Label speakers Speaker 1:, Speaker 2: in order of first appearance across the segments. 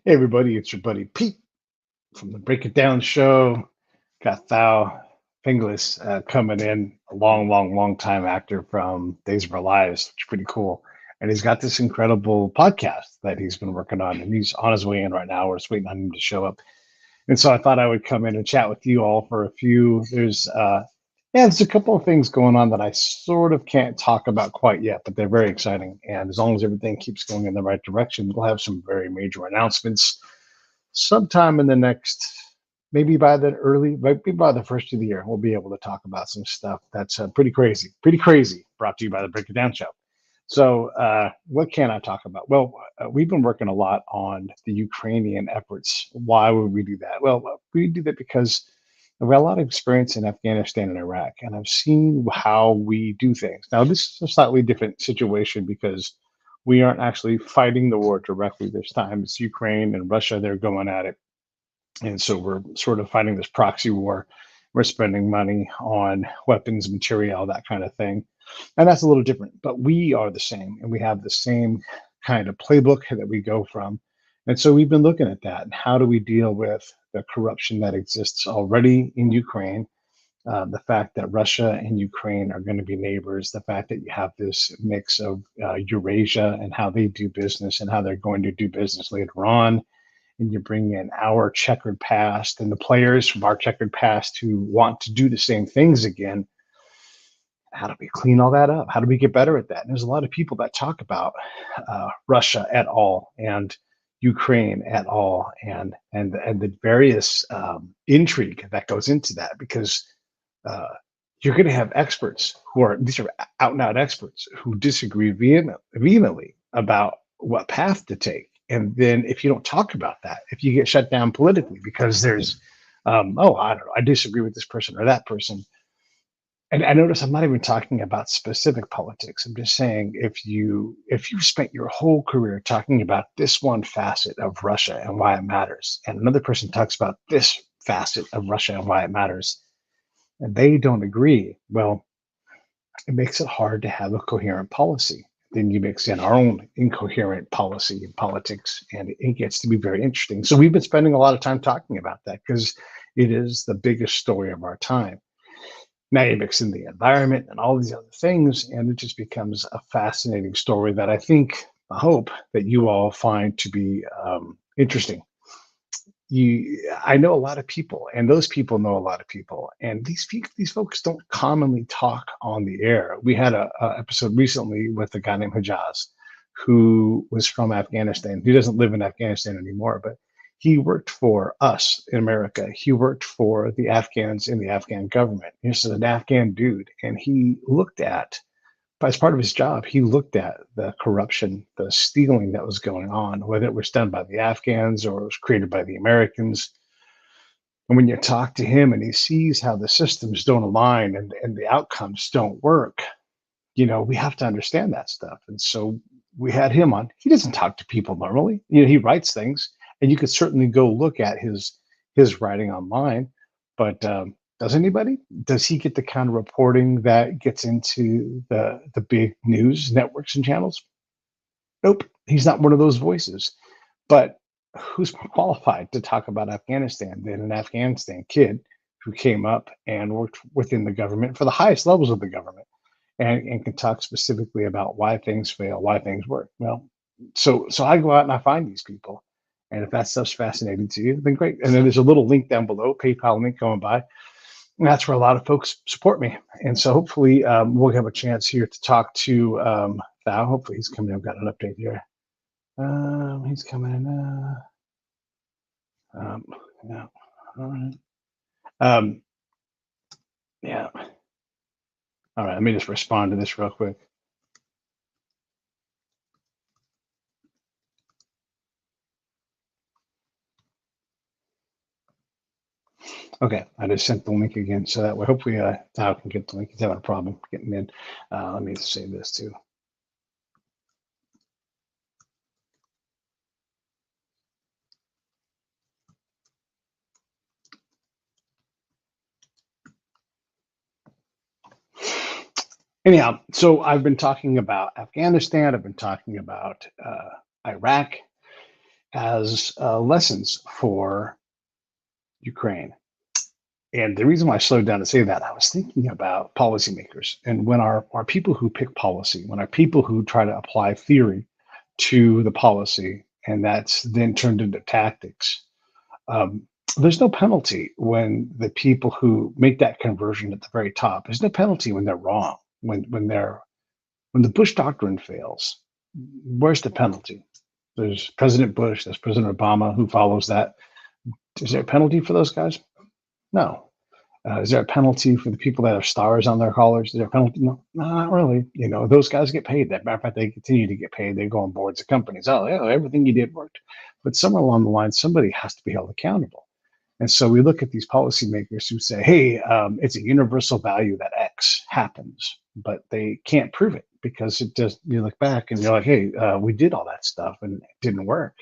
Speaker 1: Hey everybody, it's your buddy Pete from the Break It Down show. Got Thaao Penghlis coming in, a long time actor from Days of Our Lives, which is pretty cool. And he's got this incredible podcast that he's been working on, and he's on his way in right now. We're just waiting on him to show up. And so I thought I would come in and chat with you all for a few. There's a couple of things going on that I sort of can't talk about quite yet, but they're very exciting. And as long as everything keeps going in the right direction, we'll have some very major announcements sometime in the next, maybe by the first of the year, we'll be able to talk about some stuff that's pretty crazy. Brought to you by the Break It Down show. So, what can I talk about? Well, we've been working a lot on the Ukrainian efforts. Why would we do that? Well, we do that because I've got a lot of experience in Afghanistan and Iraq, and I've seen how we do things. Now, this is a slightly different situation because we aren't actually fighting the war directly this time. It's Ukraine and Russia, they're going at it. And so we're sort of fighting this proxy war. We're spending money on weapons, material, that kind of thing. And that's a little different, but we are the same and we have the same kind of playbook that we go from. And so we've been looking at that and how do we deal with the corruption that exists already in Ukraine, the fact that Russia and Ukraine are going to be neighbors, the fact that you have this mix of Eurasia and how they do business and how they're going to do business later on. And you bring in our checkered past and the players from our checkered past who want to do the same things again. How do we clean all that up? How do we get better at that? And there's a lot of people that talk about Russia at all and Ukraine at all, and the various intrigue that goes into that, because uh, you're going to have experts these are out and out experts who disagree vehemently about what path to take. And then if you don't talk about that, if you get shut down politically because there's, oh, I don't know, I disagree with this person or that person. And I notice I'm not even talking about specific politics. I'm just saying if you spent your whole career talking about this one facet of Russia and why it matters, and another person talks about this facet of Russia and why it matters, and they don't agree, well, it makes it hard to have a coherent policy. Then you mix in our own incoherent policy and politics, and it gets to be very interesting. So we've been spending a lot of time talking about that because it is the biggest story of our time. Now you mix in the environment and all these other things, and it just becomes a fascinating story that I hope that you all find to be interesting. I know a lot of people, and those people know a lot of people, and these folks don't commonly talk on the air. We had a episode recently with a guy named Hijaz, who was from Afghanistan. He doesn't live in Afghanistan anymore, but he worked for us in America. He worked for the Afghans in the Afghan government. He's an Afghan dude, and he looked at, as part of his job, he looked at the corruption, the stealing that was going on, whether it was done by the Afghans or it was created by the Americans. And when you talk to him and he sees how the systems don't align and the outcomes don't work, we have to understand that stuff. And so we had him on. He doesn't talk to people normally. He writes things, and you could certainly go look at his writing online. But does anybody? Does he get the kind of reporting that gets into the big news networks and channels? Nope. He's not one of those voices. But who's more qualified to talk about Afghanistan than an Afghanistan kid who came up and worked within the government for the highest levels of the government, and can talk specifically about why things fail, why things work? Well, so I go out and I find these people. And if that stuff's fascinating to you, then great. And then there's a little link down below, PayPal link going by. And that's where a lot of folks support me. And so hopefully we'll have a chance here to talk to Thaao. Hopefully he's coming. I've got an update here. He's coming in. Yeah. All right. Um, yeah. All right. Let me just respond to this real quick. Okay, I just sent the link again, so that way hopefully Thaao can get the link. He's having a problem getting in. Let me save this too. Anyhow, so I've been talking about Afghanistan. I've been talking about Iraq. as lessons for Ukraine. And the reason why I slowed down to say that, I was thinking about policymakers and when our people who pick policy, when our people who try to apply theory to the policy, and that's then turned into tactics. Um, there's no penalty when the people who make that conversion at the very top. There's no penalty when they're wrong. When the Bush doctrine fails, where's the penalty? There's President Bush, there's President Obama who follows that. Is there a penalty for those guys? No. Is there a penalty for the people that have stars on their collars? Is there a penalty? No, not really. Those guys get paid. That matter of fact, they continue to get paid. They go on boards of companies. Oh, yeah, everything you did worked. But somewhere along the line, somebody has to be held accountable. And so we look at these policymakers who say, hey, it's a universal value that X happens, but they can't prove it because it does. You look back and you're like, hey, we did all that stuff and it didn't work.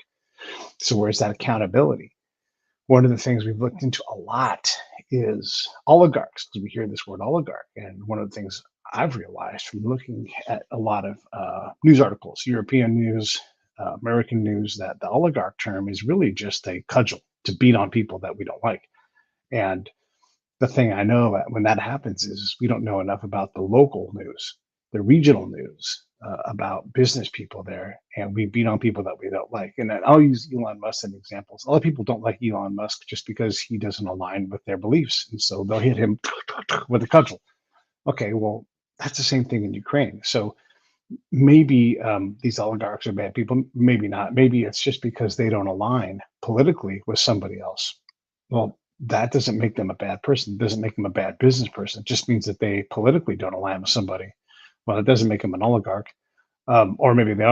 Speaker 1: So where's that accountability? One of the things we've looked into a lot is oligarchs, because we hear this word oligarch. And one of the things I've realized from looking at a lot of news articles, European news, American news, that the oligarch term is really just a cudgel to beat on people that we don't like. And the thing I know that when that happens is we don't know enough about the local news, the regional news, about business people there, and we beat on people that we don't like. And I'll use Elon Musk as examples. A lot of people don't like Elon Musk just because he doesn't align with their beliefs, and so they'll hit him with a cudgel. Okay, well, that's the same thing in Ukraine. So maybe these oligarchs are bad people, maybe not. Maybe it's just because they don't align politically with somebody else. Well, that doesn't make them a bad person. It doesn't make them a bad business person. It just means that they politically don't align with somebody. Well, it doesn't make them an oligarch. Or maybe they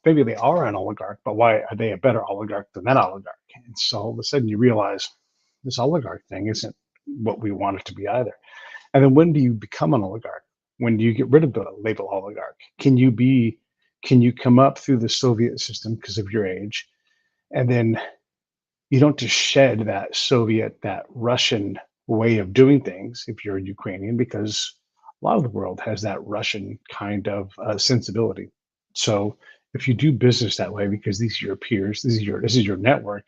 Speaker 1: maybe they are an oligarch, but why are they a better oligarch than that oligarch? And so all of a sudden you realize this oligarch thing isn't what we want it to be either. And then when do you become an oligarch? When do you get rid of the label oligarch? Can you come up through the Soviet system because of your age, and then you don't just shed that Soviet, that Russian way of doing things if you're a Ukrainian, because a lot of the world has that Russian kind of sensibility. So if you do business that way, because these are your peers, this is your network,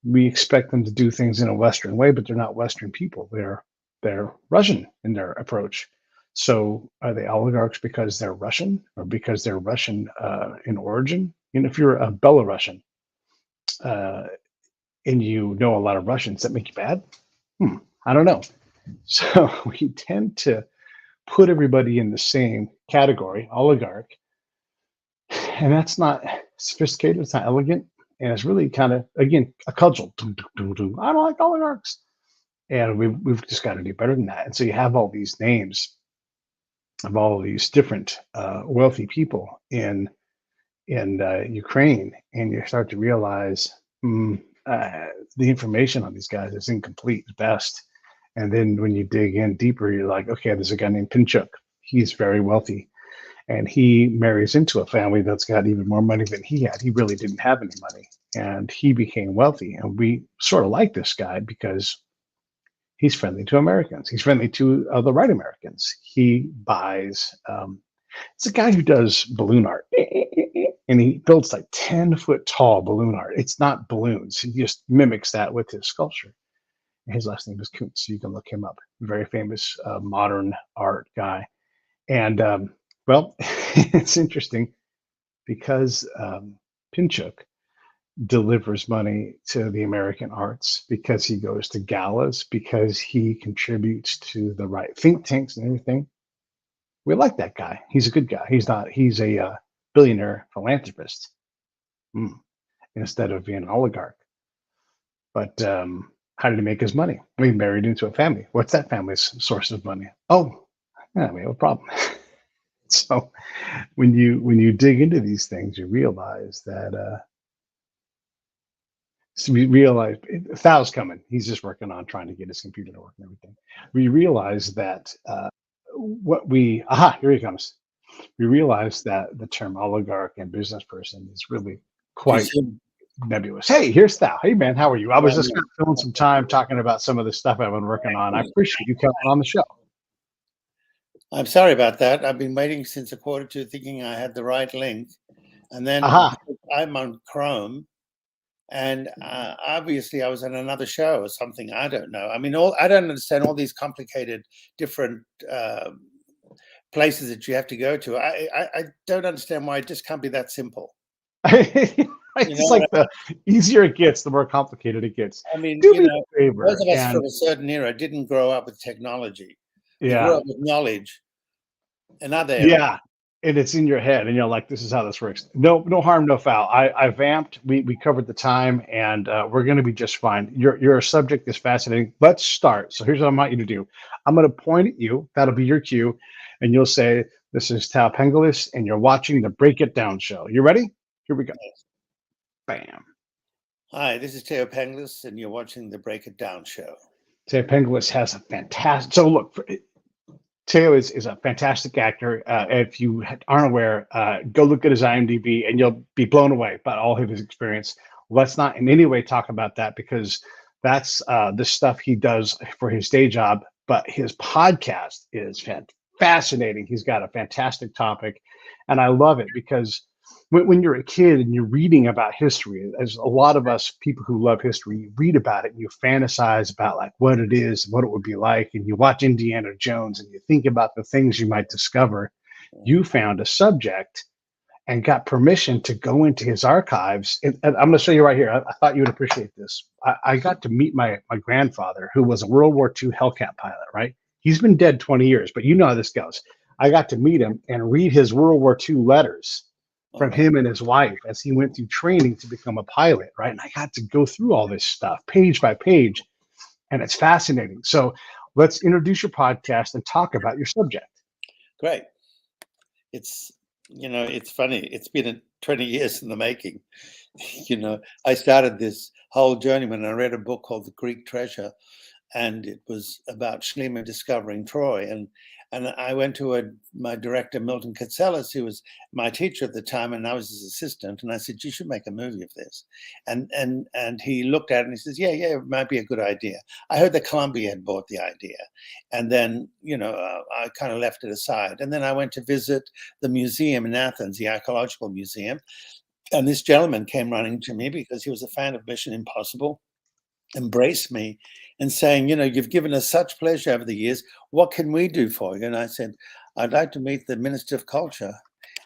Speaker 1: we expect them to do things in a Western way, but they're not Western people. They're Russian in their approach. So are they oligarchs because they're Russian or because they're Russian in origin? If you're a Belarusian uh, and you know a lot of Russians, that make you bad? I don't know. So we tend to put everybody in the same category, oligarch, and that's not sophisticated. It's not elegant, and it's really kind of, again, a cudgel. I don't like oligarchs, and we've just got to do better than that. And so you have all these names of all of these different wealthy people in Ukraine, and you start to realize the information on these guys is incomplete at best. And then when you dig in deeper, you're like, okay, there's a guy named Pinchuk. He's very wealthy, and he marries into a family that's got even more money than he had. He really didn't have any money, and he became wealthy. And we sort of like this guy because he's friendly to Americans. He's friendly to the right Americans. He buys. It's a guy who does balloon art, and he builds like 10-foot tall balloon art. It's not balloons. He just mimics that with his sculpture. His last name is Kuntz. So you can look him up. Very famous modern art guy. And well, it's interesting because Pinchuk delivers money to the American arts because he goes to galas, because he contributes to the right think tanks and everything. We like that guy. He's a good guy. He's a billionaire philanthropist instead of being an oligarch. But how did he make his money? Well, he married into a family. What's that family's source of money? Oh, yeah, we have a problem. So when you dig into these things, you realize that Thao's coming. He's just working on trying to get his computer to work and everything. We realize that here he comes. We realize that the term oligarch and business person is really quite nebulous. Hey, here's Thao. Hey, man, how are you? I was just filling some time talking about some of the stuff I've been working on. I appreciate you coming on the show.
Speaker 2: I'm sorry about that. I've been waiting since 1:45, thinking I had the right link, and then I'm on Chrome, and obviously I was on another show or something. I don't know. I mean, I don't understand all these complicated, different places that you have to go to. I don't understand why it just can't be that simple.
Speaker 1: It's like the easier it gets, the more complicated it gets.
Speaker 2: I mean,
Speaker 1: Do me a favor.
Speaker 2: those of us from a certain era didn't grow up with technology. We grew up with knowledge. Another era.
Speaker 1: Yeah, and it's in your head, and you're like, "This is how this works." No, no harm, no foul. I vamped. We covered the time, and we're going to be just fine. Your subject is fascinating. Let's start. So here's what I want you to do. I'm going to point at you. That'll be your cue, and you'll say, "This is Thaao Penghlis, and you're watching the Break It Down show." You ready? Here we go. Bam.
Speaker 2: Hi, this is Thaao Penghlis, and you're watching the Break It Down show.
Speaker 1: Thaao Penghlis has a fantastic. So look, Thaao is a fantastic actor. If you aren't aware, go look at his IMDb, and you'll be blown away by all of his experience. Let's not in any way talk about that, because that's the stuff he does for his day job. But his podcast is fascinating. He's got a fantastic topic, and I love it because when you're a kid and you're reading about history, as a lot of us people who love history, you read about it and you fantasize about like what it is, what it would be like, and you watch Indiana Jones and you think about the things you might discover. You found a subject and got permission to go into his archives. And I'm going to show you right here. I thought you would appreciate this. I got to meet my grandfather, who was a World War II Hellcat pilot, right? He's been dead 20 years, but you know how this goes. I got to meet him and read his World War II letters from him and his wife as he went through training to become a pilot, right? And I got to go through all this stuff page by page, and it's fascinating. So let's introduce your podcast and talk about your subject.
Speaker 2: Great. It's funny. It's been 20 years in the making. I started this whole journey when I read a book called The Greek Treasure, and it was about Schliemann discovering Troy. And I went to my director, Milton Katselas, who was my teacher at the time, and I was his assistant. And I said, "You should make a movie of this." And he looked at it and he says, "Yeah, it might be a good idea." I heard that Columbia had bought the idea, and then I kind of left it aside. And then I went to visit the museum in Athens, the archaeological museum, and this gentleman came running to me because he was a fan of Mission Impossible, embraced me and saying, "You've given us such pleasure over the years. What can we do for you?" And I said, "I'd like to meet the Minister of Culture."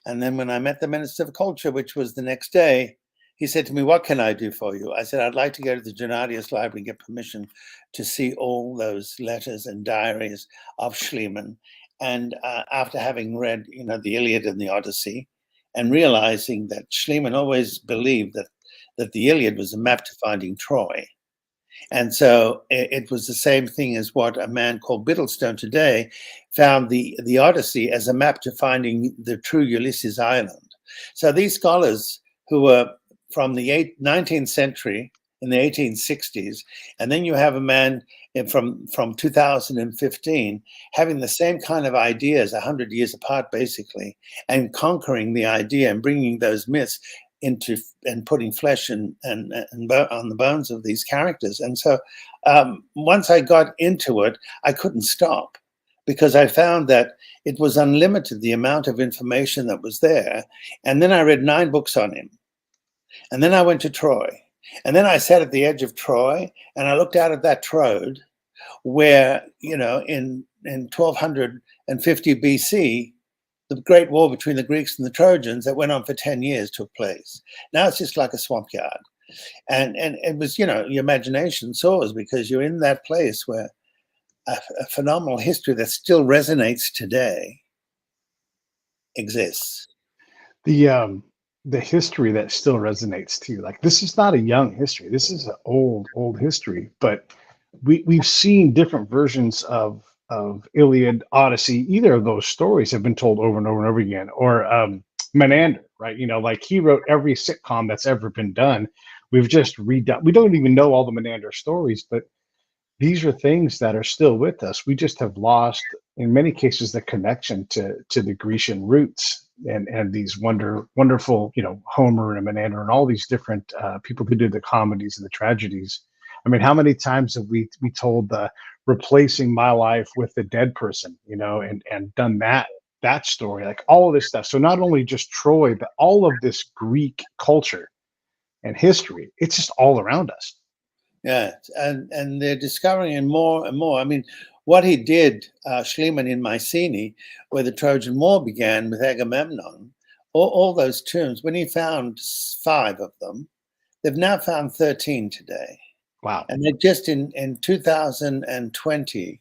Speaker 2: And then when I met the Minister of Culture, which was the next day, he said to me, "What can I do for you?" I said, "I'd like to go to the Gennadius Library and get permission to see all those letters and diaries of Schliemann." And after having read, the Iliad and the Odyssey, and realizing that Schliemann always believed that the Iliad was a map to finding Troy. And so it was the same thing as what a man called Biddlestone today found the Odyssey as a map to finding the true Ulysses Island. So these scholars who were from the 19th century in the 1860s, and then you have a man from 2015 having the same kind of ideas 100 years apart, basically, and conquering the idea and bringing those myths into and putting flesh and on the bones of these characters. And so once I got into it, I couldn't stop, because I found that it was unlimited, the amount of information that was there. And then I read 9 books on him. And then I went to Troy. And then I sat at the edge of Troy and I looked out at that Troad where, in 1250 BC, the Great War between the Greeks and the Trojans that went on for 10 years took place. Now it's just like a swamp yard. And it was, your imagination soars because you're in that place where a phenomenal history that still resonates today exists.
Speaker 1: The history that still resonates too. Like, this is not a young history. This is an old history, but we've seen different versions of Iliad, Odyssey. Either of those stories have been told over and over and over again. Or Menander, right? Like, he wrote every sitcom that's ever been done. We've just redone. We don't even know all the Menander stories, but these are things that are still with us. We just have lost, in many cases, the connection to the Grecian roots and these wonderful, Homer and Menander and all these different people who did the comedies and the tragedies. I mean, how many times have we told the replacing my life with a dead person, and done that that story, like all of this stuff. So not only just Troy, but all of this Greek culture and history, it's just all around us.
Speaker 2: Yeah, and they're discovering it more and more. I mean, what he did, Schliemann in Mycenae, where the Trojan War began with Agamemnon, all those tombs, when he found 5 of them, they've now found 13 today.
Speaker 1: Wow.
Speaker 2: And they just in 2020,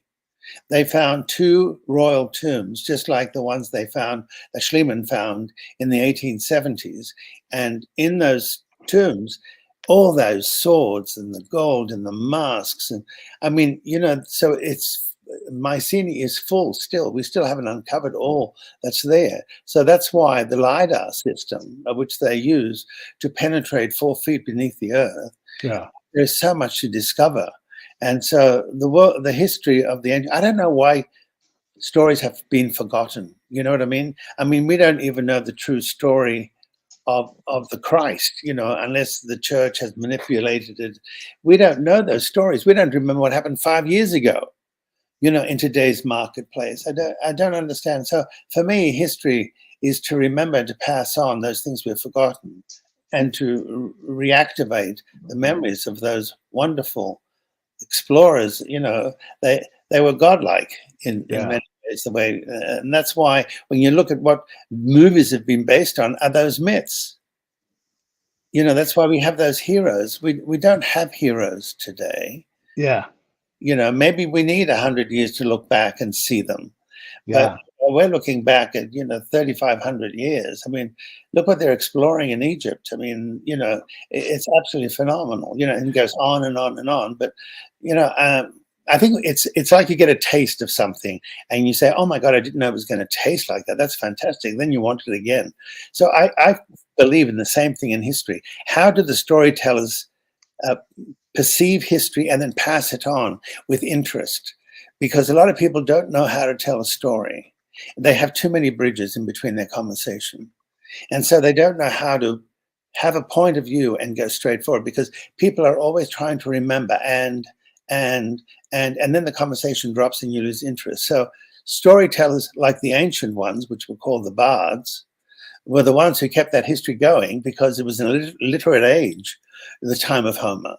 Speaker 2: they found 2 royal tombs, just like the ones they found, that Schliemann found in the 1870s. And in those tombs, all those swords and the gold and the masks. And I mean, you know, so it's, Mycenae is full still. We still haven't uncovered all that's there. So that's why the LiDAR system, which they use to penetrate 4 feet beneath the earth,
Speaker 1: Yeah.
Speaker 2: there's so much to discover. And so the history of the ancient, I don't know why stories have been forgotten. You know what I mean? I mean, we don't even know the true story of the Christ, you know, unless the church has manipulated it. We don't know those stories. We don't remember what happened 5 years ago, you know, in today's marketplace. I don't understand. So for me, history is to remember to pass on those things we've forgotten and to reactivate the memories of those wonderful explorers. You know, they were godlike in many ways, the way, and that's why when you look at what movies have been based on, are those myths. You know, that's why we have those heroes. We don't have heroes today.
Speaker 1: Yeah.
Speaker 2: You know, maybe we need 100 years to look back and see them.
Speaker 1: Yeah.
Speaker 2: But we're looking back at, you know, 3,500 years. I mean, look what they're exploring in Egypt. I mean, you know, it's absolutely phenomenal, you know, and it goes on and on and on. But, you know, I think it's like you get a taste of something and you say, oh my God, I didn't know it was going to taste like that. That's fantastic. Then you want it again. So I believe in the same thing in history. How do the storytellers perceive history and then pass it on with interest? Because a lot of people don't know how to tell a story. They have too many bridges in between their conversation. And so they don't know how to have a point of view and go straight forward, because people are always trying to remember and then the conversation drops and you lose interest. So storytellers like the ancient ones, which were called the bards, were the ones who kept that history going, because it was an illiterate age at the time of Homer.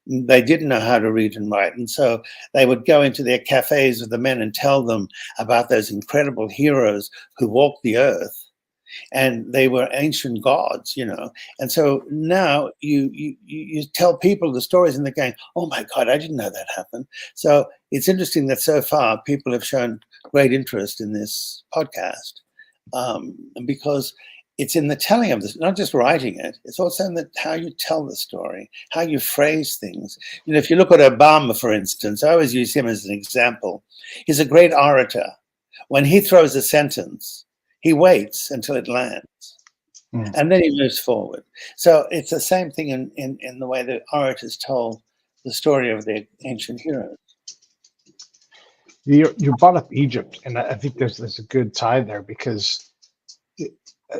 Speaker 2: They didn't know how to read and write. And so they would go into their cafes with the men and tell them about those incredible heroes who walked the earth. And they were ancient gods, you know. And so now you tell people the stories and they're going, oh my God, I didn't know that happened. So it's interesting that so far people have shown great interest in this podcast, because it's in the telling of this, not just writing it. It's also in how you tell the story, how you phrase things. You know, if you look at Obama, for instance, I always use him as an example. He's a great orator. When he throws a sentence, he waits until it lands, and then he moves forward. So it's the same thing in the way that orators told the story of their ancient heroes.
Speaker 1: You brought up Egypt, and I think there's a good tie there, because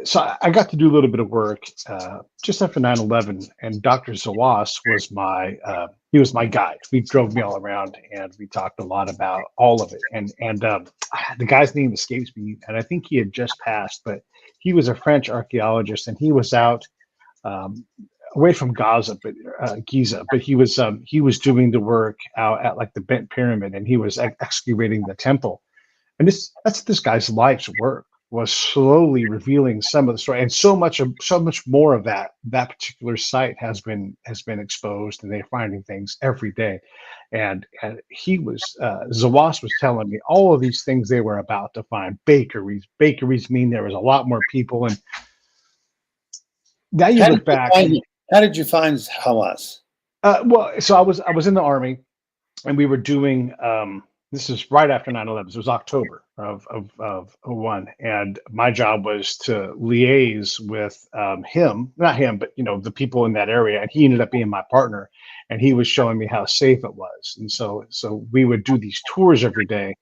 Speaker 1: so I got to do a little bit of work just after 9/11, and Dr. Zawas was my guide. He drove me all around, and we talked a lot about all of it. And the guy's name escapes me, and I think he had just passed, but he was a French archaeologist, and he was out away from Giza, but he was doing the work out at like the Bent Pyramid, and he was excavating the temple. And that's this guy's life's work, was slowly revealing some of the story, and so much more of that particular site has been exposed, and they're finding things every day. And he was Zawas was telling me all of these things they were about to find. Bakeries mean there was a lot more people. And now you look back.
Speaker 2: How did you find Hawass?
Speaker 1: Well, so I was in the Army, and we were doing this is right after 9/11. So it was October of 01, and my job was to liaise with not him, but you know, the people in that area. And he ended up being my partner, and he was showing me how safe it was. And so we would do these tours every day,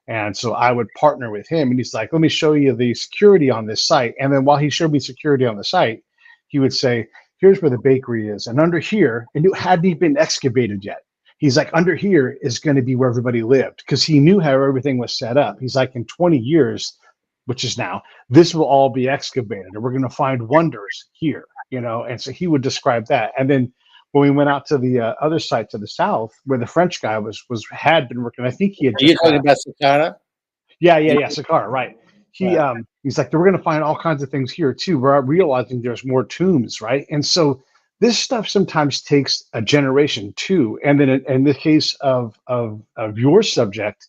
Speaker 1: and so I would partner with him. And he's like, "Let me show you the security on this site." And then while he showed me security on the site, he would say, "Here's where the bakery is, and under here," and it hadn't even been excavated yet. He's like, under here is going to be where everybody lived, because he knew how everything was set up. He's like, in 20 years, which is now, this will all be excavated, and we're going to find wonders here, And so he would describe that. And then when we went out to the other side to the south, where the French guy had been working, I think he had
Speaker 2: Are
Speaker 1: just
Speaker 2: you talking about Saqqara?
Speaker 1: yeah, Saqqara, right. He's like, we're going to find all kinds of things here too. We're realizing there's more tombs, right? And so this stuff sometimes takes a generation too. And then in the case of your subject,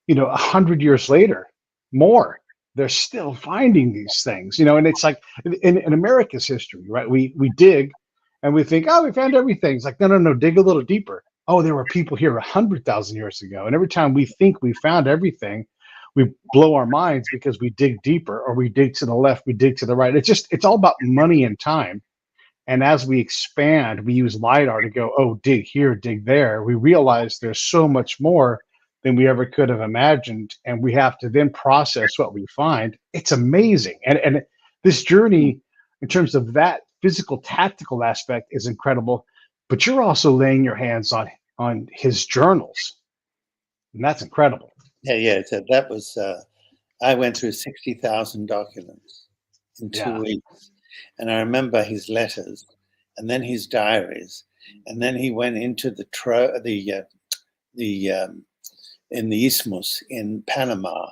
Speaker 1: 100 years later, more, they're still finding these things, And it's like in America's history, right? We dig, and we think, oh, we found everything. It's like, no, dig a little deeper. Oh, there were people here 100,000 years ago, and every time we think we found everything, we blow our minds because we dig deeper, or we dig to the left, we dig to the right. It's all about money and time. And as we expand, we use LiDAR to go, oh, dig here, dig there. We realize there's so much more than we ever could have imagined. And we have to then process what we find. It's amazing. And this journey, in terms of that physical, tactical aspect, is incredible. But you're also laying your hands on his journals. And that's incredible.
Speaker 2: Yeah. So that was, I went through 60,000 documents in 2 weeks. And I remember his letters, and then his diaries, and then he went into in the Isthmus in Panama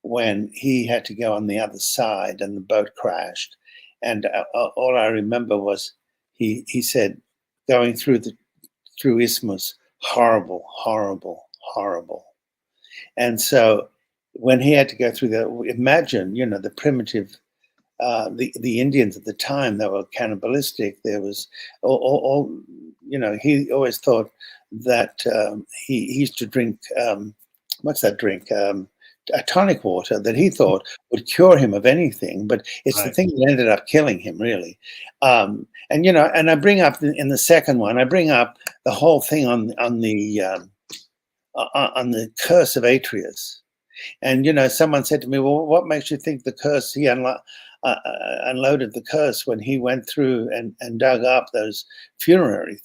Speaker 2: when he had to go on the other side and the boat crashed. And all I remember was he said, going through Isthmus, horrible, horrible, horrible. And so when he had to go through imagine, the primitive. The Indians at the time, they were cannibalistic. There was all he always thought that he used to drink, what's that drink? A tonic water that he thought would cure him of anything, but it's the thing that ended up killing him, really. And I bring up in the second one, I bring up the whole thing on the curse of Atreus. And someone said to me, well, what makes you think the curse? He unloaded the curse when he went through and dug up those funerary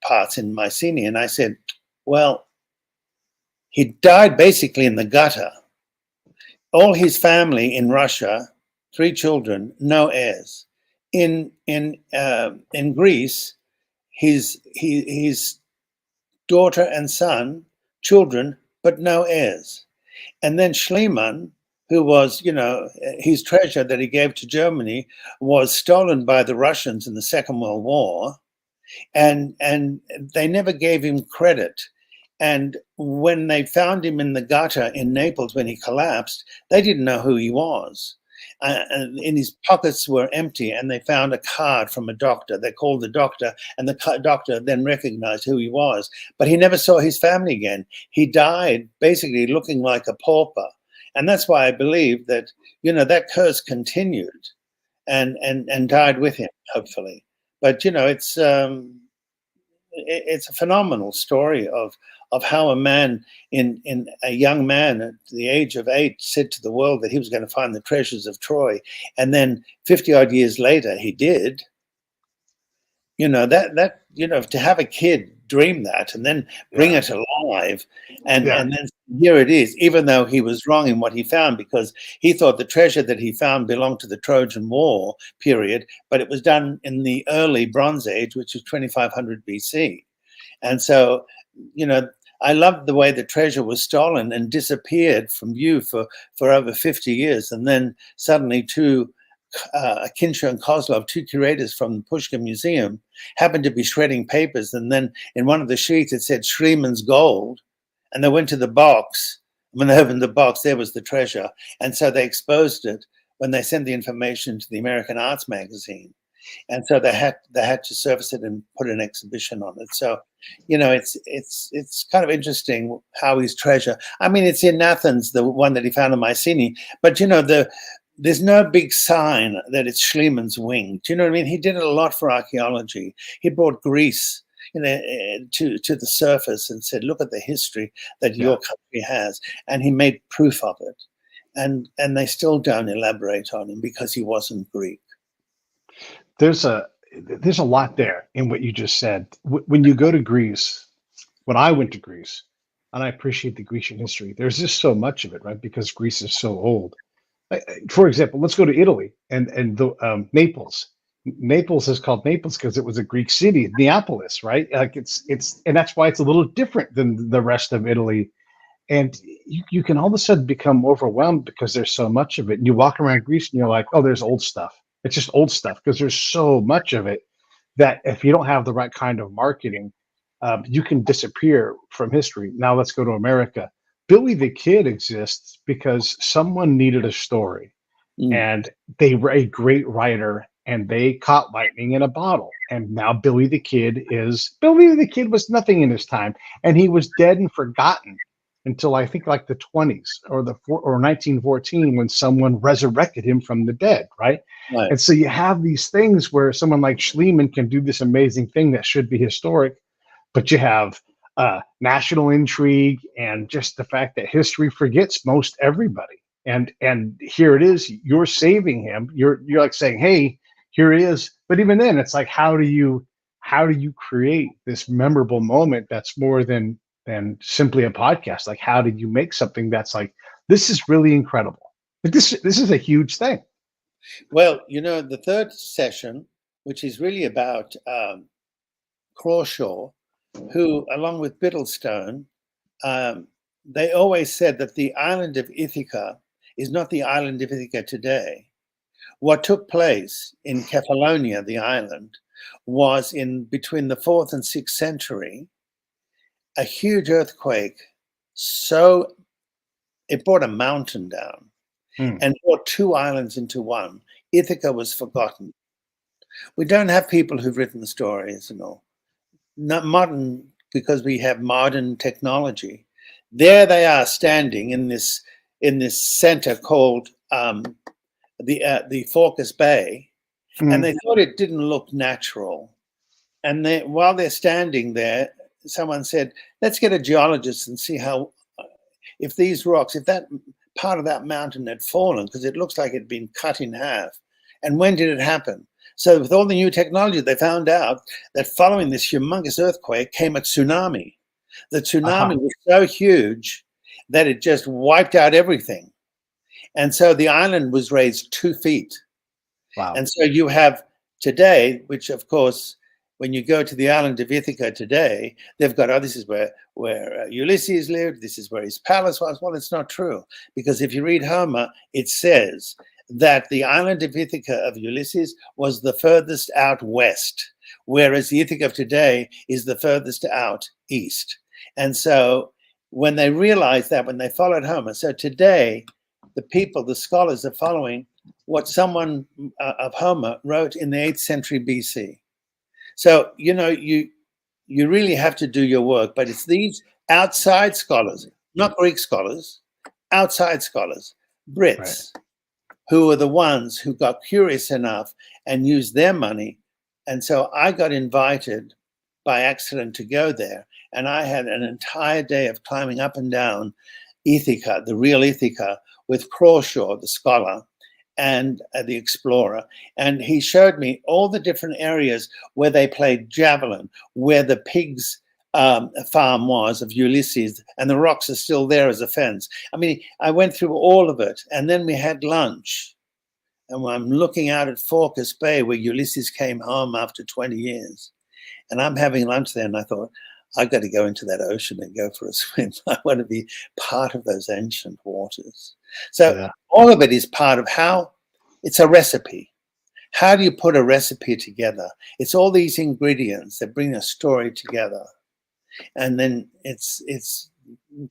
Speaker 2: parts in Mycenae. And I said, well, he died basically in the gutter. All his family in Russia, 3 children, no heirs. In Greece, his daughter and son, children, but no heirs. And then Schliemann, who was, his treasure that he gave to Germany was stolen by the Russians in the Second World War, and they never gave him credit. And when they found him in the gutter in Naples when he collapsed, they didn't know who he was. And his pockets were empty, and they found a card from a doctor. They called the doctor, and the doctor then recognized who he was. But he never saw his family again. He died basically looking like a pauper. And that's why I believe that, that curse continued and died with him, hopefully. But, it's a phenomenal story of how a man a young man at the age of 8 said to the world that he was going to find the treasures of Troy. And then 50 odd years later, he did. To have a kid dream that and then bring it alive and then here it is, even though he was wrong in what he found, because he thought the treasure that he found belonged to the Trojan War period, but it was done in the early Bronze Age, which is 2500 BC. And so, I loved the way the treasure was stolen and disappeared from view for over 50 years. And then suddenly Kinsher and Kozlov, 2 curators from the Pushkin Museum, happened to be shredding papers. And then in one of the sheets, it said Schliemann's gold. And they went to the box. When they opened the box, there was the treasure. And so they exposed it when they sent the information to the American Arts magazine. And so they had to surface it and put an exhibition on it. So, it's kind of interesting how his treasure, I mean, it's in Athens, the one that he found in Mycenae, but, there's no big sign that it's Schliemann's wing. Do you know what I mean? He did a lot for archaeology. He brought Greece, to the surface and said, look at the history that your country has. And he made proof of it. And they still don't elaborate on him because he wasn't Greek.
Speaker 1: There's a lot there in what you just said. When you go to Greece, when I went to Greece, and I appreciate the Grecian history. There's just so much of it, right? Because Greece is so old. For example, let's go to Italy and the Naples. Naples is called Naples because it was a Greek city, Neapolis, right? Like it's and that's why it's a little different than the rest of Italy. And you can all of a sudden become overwhelmed because there's so much of it. And you walk around Greece and you're like, oh, there's old stuff. It's just old stuff because there's so much of it that if you don't have the right kind of marketing, you can disappear from history. Now let's go to America. Billy the Kid exists because someone needed a story,
Speaker 2: Mm.
Speaker 1: and they were a great writer, and they caught lightning in a bottle. And now Billy the Kid was nothing in his time, and he was dead and forgotten until I think like the 20s or 1914 when someone resurrected him from the dead, right?
Speaker 2: Right.
Speaker 1: And so you have these things where someone like Schliemann can do this amazing thing that should be historic, but you have national intrigue and just the fact that history forgets most everybody. And here it is, you're saving him. You're like saying, hey, here it is. But even then, it's like, how do you create this memorable moment that's more than simply a podcast? Like, how did you make something that's like, this is really incredible? But this is a huge thing.
Speaker 2: Well, the third session, which is really about Crawshaw, who, along with Biddlestone, they always said that the island of Ithaca is not the island of Ithaca today. What took place in Kefalonia, the island, was in between the 4th and 6th century, a huge earthquake. So it brought a mountain down and brought 2 islands into one. Ithaca was forgotten. We don't have people who've written the stories and all. Not modern, because we have modern technology. There they are standing in this center called the Focus Bay, and they thought it didn't look natural. And while they're standing there, someone said, let's get a geologist and see how, if these rocks, if that part of that mountain had fallen, because it looks like it'd been cut in half. And when did it happen? So with all the new technology, they found out that following this humongous earthquake came a tsunami. The tsunami was so huge that it just wiped out everything. And so the island was raised 2 feet.
Speaker 1: Wow.
Speaker 2: And so you have today, which of course, when you go to the island of Ithaca today, they've got, this is where Ulysses lived, this is where his palace was. Well, it's not true, because if you read Homer, it says that the island of Ithaca of Ulysses was the furthest out west, whereas the Ithaca of today is the furthest out east. And so when they realized that, when they followed Homer, so today the people, the scholars, are following what someone of Homer wrote in the 8th century BC. So, you really have to do your work, but it's these outside scholars, not Greek scholars, outside scholars, Brits, right, who are the ones who got curious enough and used their money. And so I got invited by accident to go there. And I had an entire day of climbing up and down Ithaca, the real Ithaca, with Crawshaw, the scholar, and the explorer. And he showed me all the different areas where they played javelin, where the pigs farm was of Ulysses, and the rocks are still there as a fence. I mean, I went through all of it, and then we had lunch. And I'm looking out at Focus Bay, where Ulysses came home after 20 years. And I'm having lunch there, and I thought, I've got to go into that ocean and go for a swim. I want to be part of those ancient waters. So all of it is part of how it's a recipe. How do you put a recipe together? It's all these ingredients that bring a story together. And then it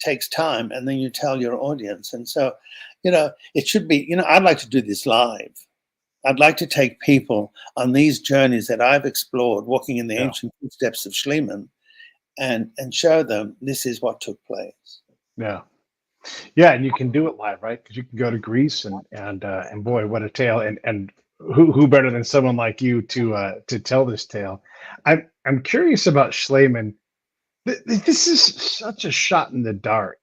Speaker 2: takes time, and then you tell your audience. And so, it should be, I'd like to do this live. I'd like to take people on these journeys that I've explored, walking in the ancient footsteps of Schliemann, and show them this is what took place.
Speaker 1: Yeah. Yeah, and you can do it live, right? Because you can go to Greece and boy, what a tale! And who better than someone like you to tell this tale? I'm curious about Schliemann. This is such a shot in the dark,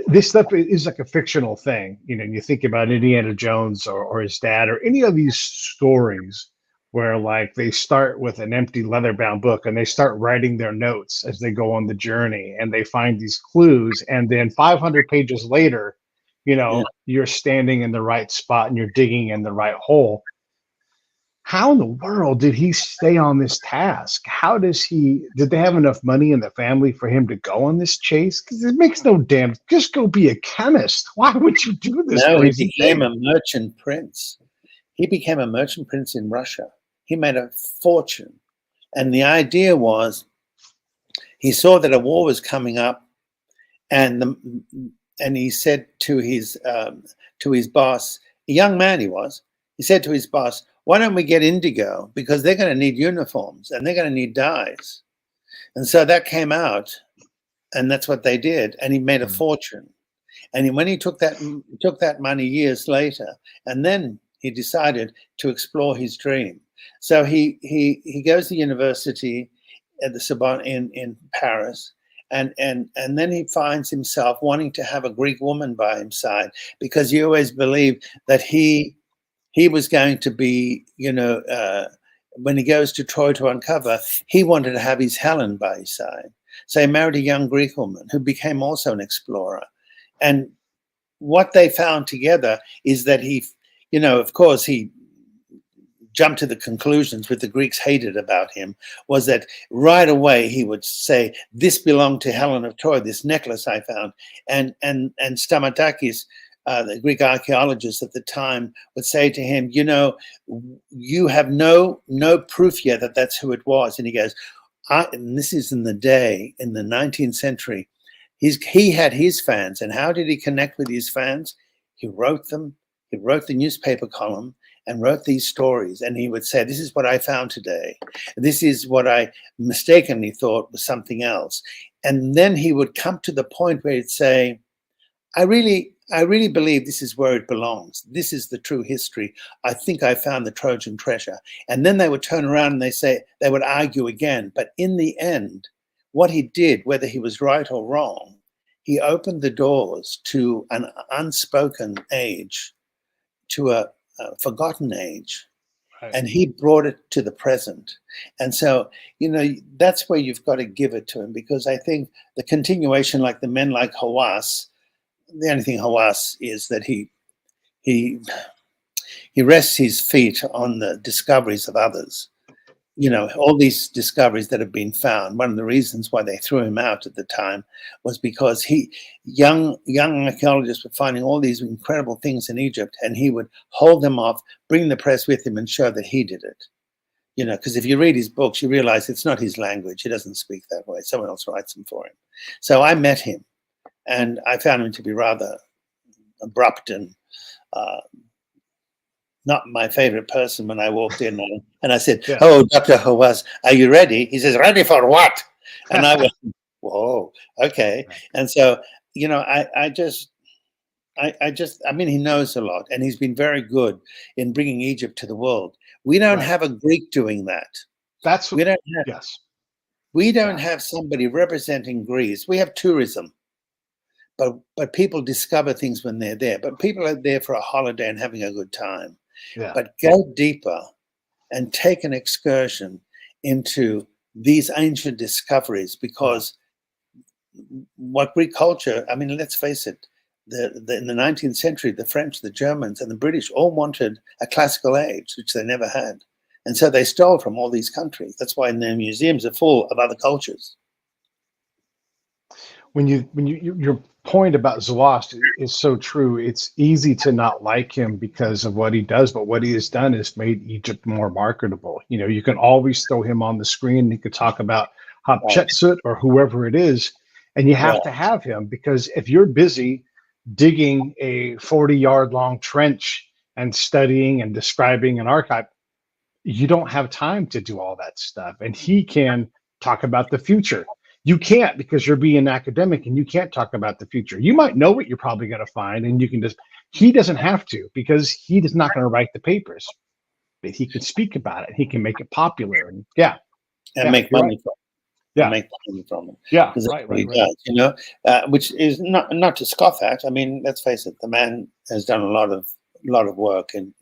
Speaker 1: this stuff is like a fictional thing, and you think about Indiana Jones or his dad or any of these stories. where like they start with an empty leather-bound book and they start writing their notes as they go on the journey, and they find these clues, and then 500 pages later,
Speaker 2: Yeah.
Speaker 1: you're standing in the right spot and you're digging in the right hole. How in the world did he stay on this task? Did they have enough money in the family for him to go on this chase? Because it makes no damn, just go be a chemist. Why would you do this
Speaker 2: No, he
Speaker 1: crazy
Speaker 2: became
Speaker 1: thing?
Speaker 2: a merchant prince. He became a merchant prince in Russia. He made a fortune. And the idea was, he saw that a war was coming up, and he said to his boss, a young man he was, he said to his boss, why don't we get indigo? Because they're going to need uniforms and they're going to need dyes. And so that came out, and that's what they did. And he made a fortune. And when he took that money years later, and then he decided to explore his dream. So he goes to university at the Sorbonne in Paris, and then he finds himself wanting to have a Greek woman by his side, because he always believed that he was going to be, when he goes to Troy to uncover, he wanted to have his Helen by his side. So he married a young Greek woman who became also an explorer. And what they found together is that he, of course, he jumped to the conclusions which the Greeks hated about him, was that right away he would say, this belonged to Helen of Troy, this necklace I found. And Stamatakis, the Greek archaeologist at the time, would say to him, you have no proof yet that that's who it was. And he goes, and this is in the 19th century, he had his fans. And how did he connect with his fans? He wrote them. He wrote the newspaper column and wrote these stories. And he would say, this is what I found today. This is what I mistakenly thought was something else. And then he would come to the point where he'd say, I really believe this is where it belongs. This is the true history. I think I found the Trojan treasure. And then they would turn around and they would argue again. But in the end, what he did, whether he was right or wrong, he opened the doors to an unspoken age, to a forgotten age. Right. And he brought it to the present. And so, that's where you've got to give it to him, because I think the continuation, like the men like Hawass, the only thing Hawass is that he rests his feet on the discoveries of others. All these discoveries that have been found. One of the reasons why they threw him out at the time was because young archaeologists were finding all these incredible things in Egypt, and he would hold them off, bring the press with him, and show that he did it. Because if you read his books, you realize it's not his language. He doesn't speak that way. Someone else writes them for him. So I met him, and I found him to be rather abrupt and not my favorite person when I walked in. And I said, yeah. Oh, Dr. Hawass, are you ready? He says, ready for what? And I went, whoa, okay. Right. And so, I mean, he knows a lot, and he's been very good in bringing Egypt to the world. We don't have a Greek doing that.
Speaker 1: That's what
Speaker 2: we don't have.
Speaker 1: Yes.
Speaker 2: We don't have somebody representing Greece. We have tourism. But people discover things when they're there. But people are there for a holiday and having a good time. Yeah. But go deeper and take an excursion into these ancient discoveries, because what Greek culture, I mean, let's face it, in the 19th century, the French, the Germans, and the British all wanted a classical age, which they never had. And so they stole from all these countries. That's why their museums are full of other cultures.
Speaker 1: Your point about Zoroaster is so true. It's easy to not like him because of what he does, but what he has done is made Egypt more marketable. You can always throw him on the screen. You could talk about Hatshepsut or whoever it is, and you have to have him, because if you're busy digging a 40-yard long trench and studying and describing an archive, you don't have time to do all that stuff. And he can talk about the future. You can't, because you're being academic and you can't talk about the future. You might know what you're probably going to find, and you can he doesn't have to, because he is not going to write the papers, but he can speak about it. He can make it popular and
Speaker 2: make money from it.
Speaker 1: Yeah.
Speaker 2: Make money from it.
Speaker 1: Yeah.
Speaker 2: Right. Does, which is not to scoff at. I mean, let's face it, the man has done a lot of work in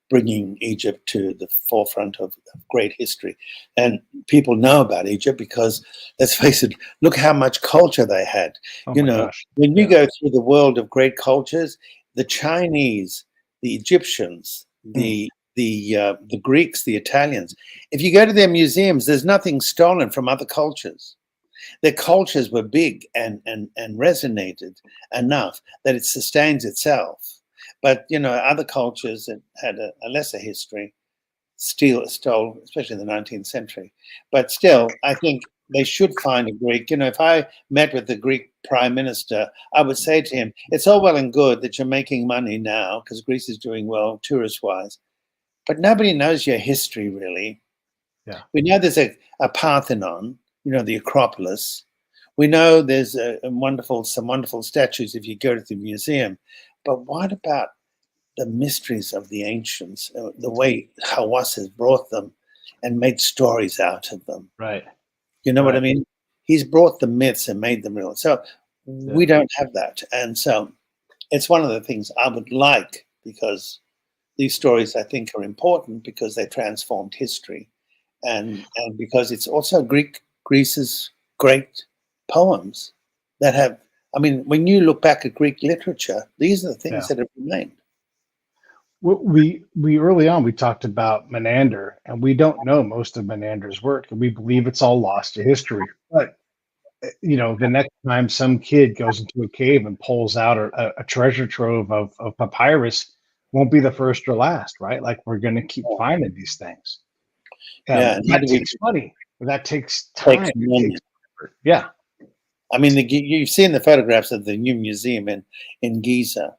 Speaker 2: bringing Egypt to the forefront of great history. And people know about Egypt because, let's face it, look how much culture they had.
Speaker 1: Oh
Speaker 2: You
Speaker 1: my
Speaker 2: know,
Speaker 1: gosh.
Speaker 2: when you
Speaker 1: Yeah.
Speaker 2: go through the world of great cultures, the Chinese, the Egyptians, the Greeks, the Italians, if you go to their museums, there's nothing stolen from other cultures. Their cultures were big and resonated enough that it sustains itself. But, you know, other cultures that had a lesser history stole, especially in the 19th century. But still, I think they should find a Greek. You know, if I met with the Greek prime minister, I would say to him, it's all well and good that you're making money now because Greece is doing well tourist-wise, but nobody knows your history, really.
Speaker 1: Yeah.
Speaker 2: We know there's a Parthenon, you know, the Acropolis. We know there's some wonderful statues if you go to the museum. But what about the mysteries of the ancients, the way Hawass has brought them and made stories out of them?
Speaker 1: Right.
Speaker 2: You know what I
Speaker 1: Right.
Speaker 2: mean? He's brought the myths and made them real. So we don't have that. And so it's one of the things I would like, because these stories, I think, are important because they transformed history. And because it's also Greece's great poems that have, I mean, when you look back at Greek literature, these are the things that have remained.
Speaker 1: We early on we talked about Menander, and we don't know most of Menander's work, and we believe it's all lost to history. But you know, the next time some kid goes into a cave and pulls out a treasure trove of papyrus, won't be the first or last, right? Like, we're going to keep finding these things.
Speaker 2: Yeah,
Speaker 1: That takes money. That takes
Speaker 2: takes
Speaker 1: time.
Speaker 2: money.
Speaker 1: It takes effort. Yeah.
Speaker 2: I mean, you've seen the photographs of the new museum in Giza.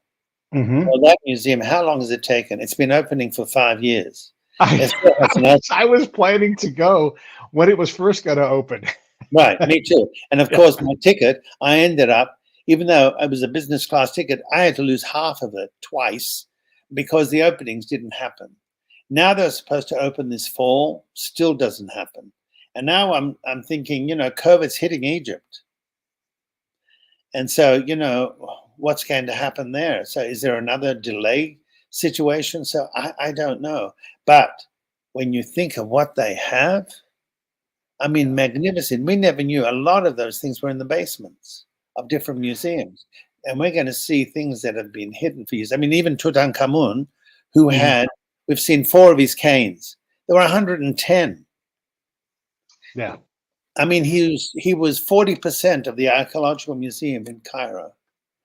Speaker 1: Mm-hmm.
Speaker 2: Well, that museum, how long has it taken? It's been opening for 5 years.
Speaker 1: I was planning to go when it was first going to open.
Speaker 2: Right, me too. And of course, my ticket, I ended up, even though it was a business class ticket, I had to lose half of it twice because the openings didn't happen. Now they're supposed to open this fall, still doesn't happen. And now I'm thinking, you know, COVID's hitting Egypt. And so, you know, what's going to happen there? So is there another delay situation? So I don't know. But when you think of what they have, I mean, magnificent. We never knew a lot of those things were in the basements of different museums. And we're going to see things that have been hidden for years. I mean, even Tutankhamun, who had, we've seen 4 of his canes. There were 110.
Speaker 1: Yeah.
Speaker 2: I mean, he was 40% of the archaeological museum in Cairo.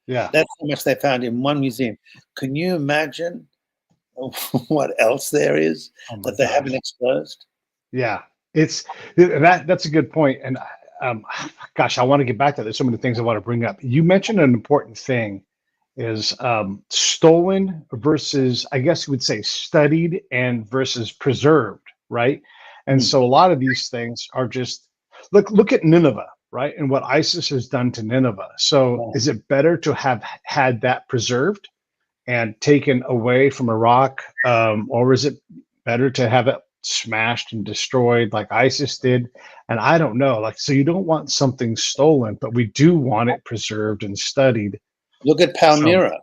Speaker 1: Yeah.
Speaker 2: That's how much they found in one museum. Can you imagine what else there is that they haven't exposed?
Speaker 1: Yeah, that's a good point. And gosh, I want to get back to that. There's so many things I want to bring up. You mentioned an important thing is stolen versus, I guess you would say, studied and versus preserved, right? And so a lot of these things are just look at Nineveh, right? And what ISIS has done to Nineveh. So is it better to have had that preserved and taken away from Iraq, or is it better to have it smashed and destroyed like ISIS did? And I don't know. Like, so you don't want something stolen, but we do want it preserved and studied.
Speaker 2: Look at Palmyra.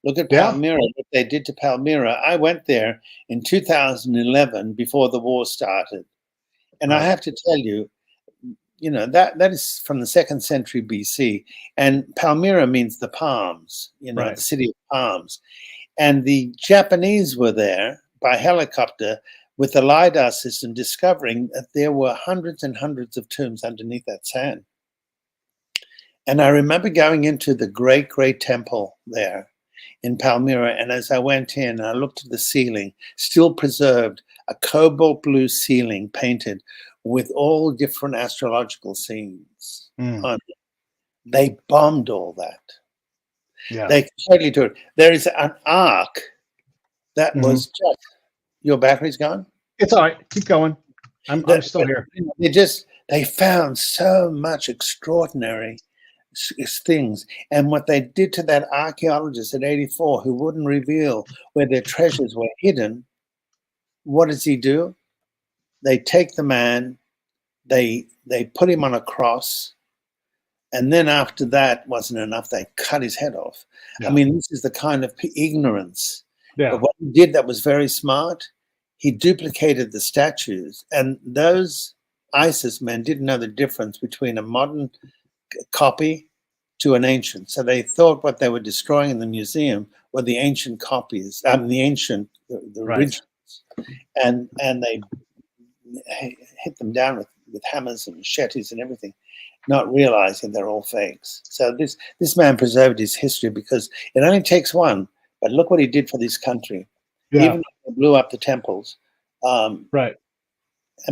Speaker 2: Look at
Speaker 1: Yeah.
Speaker 2: Palmyra, what they did to Palmyra. I went there in 2011 before the war started. And I have to tell you, you know, that is from the 2nd century BC. And Palmyra means the palms, you know, the city of palms. And the Japanese were there by helicopter with the LiDAR system, discovering that there were hundreds and hundreds of tombs underneath that sand. And I remember going into the great, great temple there in Palmyra. And as I went in, I looked at the ceiling, still preserved, a cobalt blue ceiling painted with all different astrological scenes on it. They bombed all that.
Speaker 1: Yeah.
Speaker 2: They totally do it. There is an ark that was just, your battery's gone?
Speaker 1: It's all right. Keep going. I'm still here.
Speaker 2: They found so much extraordinary things. And what they did to that archaeologist at 84 who wouldn't reveal where their treasures were hidden, what does he do? They take the man, they put him on a cross, and then after that wasn't enough, they cut his head off. I mean, this is the kind of ignorance
Speaker 1: Yeah.
Speaker 2: But what he did that was very smart, he duplicated the statues. And those ISIS men didn't know the difference between a modern copy to an ancient. So they thought what they were destroying in the museum were the ancient copies, the
Speaker 1: Right.
Speaker 2: originals. And they hit them down with hammers and machetes and everything, not realizing they're all fakes. So this man preserved his history because it only takes one. But look what he did for this country.
Speaker 1: Yeah.
Speaker 2: Even though they blew up the temples.
Speaker 1: Right.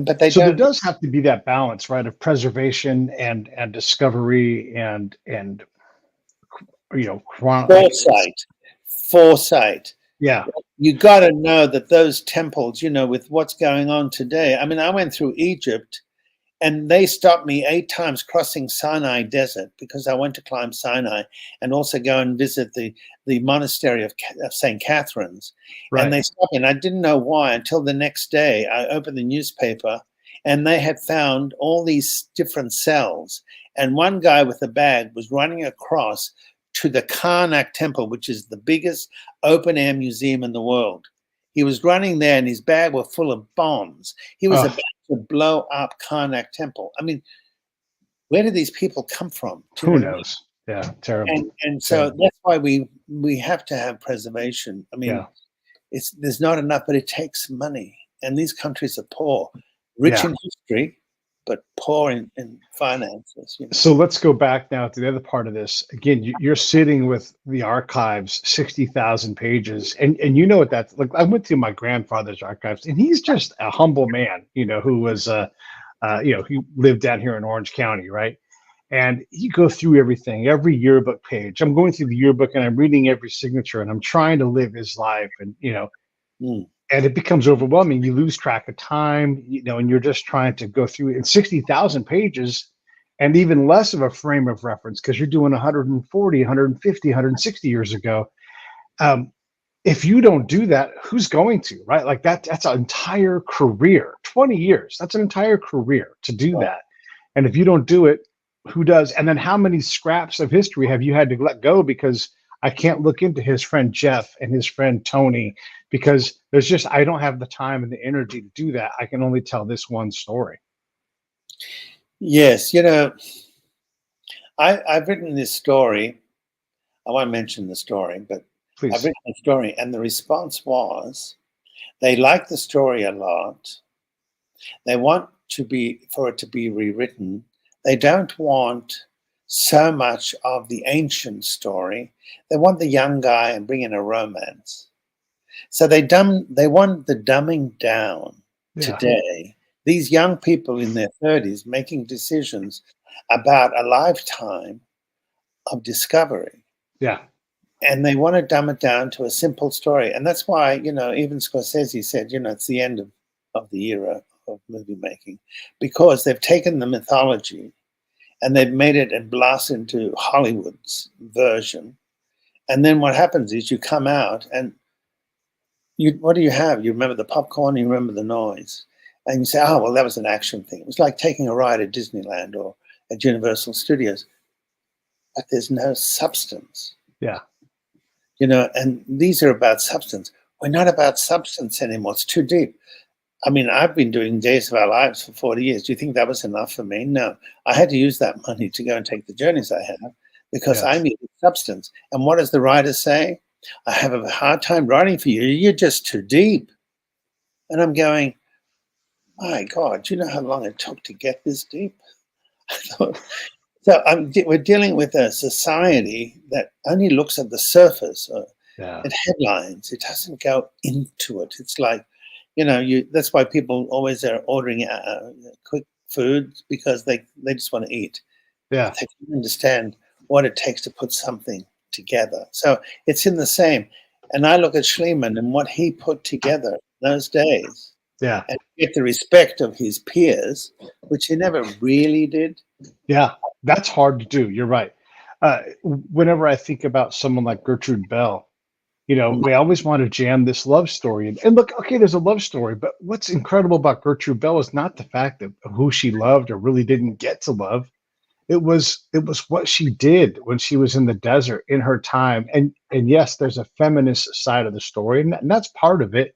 Speaker 2: But they
Speaker 1: So there
Speaker 2: don't.
Speaker 1: does have to be that balance, right, of preservation and discovery and
Speaker 2: Foresight.
Speaker 1: Yeah.
Speaker 2: You got to know that those temples, with what's going on today. I mean, I went through Egypt, and they stopped me 8 times crossing Sinai Desert because I went to climb Sinai and also go and visit the monastery of St. Catherine's.
Speaker 1: Right.
Speaker 2: And they stopped me, and I didn't know why until the next day. I opened the newspaper, and they had found all these different cells. And one guy with a bag was running across to the Karnak Temple, which is the biggest open-air museum in the world. He was running there, and his bag was full of bombs. He was about to blow up Karnak Temple. I mean, where did these people come from?
Speaker 1: Who knows? Yeah, terrible.
Speaker 2: And so that's why we have to have preservation. I mean, there's not enough, but it takes money. And these countries are poor, rich in history, but poor in finances.
Speaker 1: So let's go back now to the other part of this. Again, you're sitting with the archives, 60,000 pages, and you know what that's like. I went through my grandfather's archives, and he's just a humble man, who was, he lived down here in Orange County, right? And you go through everything, every yearbook page. I'm going through the yearbook, and I'm reading every signature, and I'm trying to live his life, and and it becomes overwhelming. You lose track of time, and you're just trying to go through it. In 60,000 pages, and even less of a frame of reference because you're doing 140, 150, 160 years ago. If you don't do that, who's going to, right? Like that's an entire career, 20 years. That's an entire career to do that. And if you don't do it, who does? And then how many scraps of history have you had to let go because I can't look into his friend Jeff and his friend Tony because I don't have the time and the energy to do that. I can only tell this one story.
Speaker 2: Yes, I've written this story. I won't mention the story, but
Speaker 1: Please.
Speaker 2: I've written a story, and the response was they like the story a lot. They want for it to be rewritten. They don't want so much of the ancient story. They want the young guy and bring in a romance. So they want the dumbing down today. These young people in their 30s making decisions about a lifetime of discovery.
Speaker 1: Yeah.
Speaker 2: And they want to dumb it down to a simple story. And that's why, even Scorsese said, it's the end of the era of movie making, because they've taken the mythology and they've made it and blasted into Hollywood's version. And then what happens is you come out and what do you have? You remember the popcorn, you remember the noise. And you say, oh, well, that was an action thing. It was like taking a ride at Disneyland or at Universal Studios. But there's no substance.
Speaker 1: Yeah.
Speaker 2: And these are about substance. We're not about substance anymore. It's too deep. I mean, I've been doing Days of Our Lives for 40 years. Do you think that was enough for me? No. I had to use that money to go and take the journeys I have because I needed substance. And what does the writer say? I have a hard time writing for you. You're just too deep. And I'm going, my God, do you know how long it took to get this deep? So we're dealing with a society that only looks at the surface at headlines. It doesn't go into it. It's like, that's why people always are ordering quick food because they just want to eat.
Speaker 1: Yeah.
Speaker 2: They can understand what it takes to put something together. So it's in the same. And I look at Schliemann and what he put together those days.
Speaker 1: Yeah.
Speaker 2: And get the respect of his peers, which he never really did.
Speaker 1: Yeah, that's hard to do. You're right. Whenever I think about someone like Gertrude Bell, we always want to jam this love story. And look, okay, there's a love story, but what's incredible about Gertrude Bell is not the fact of who she loved or really didn't get to love. it was what she did when she was in the desert in her time. And yes, there's a feminist side of the story, and that's part of it.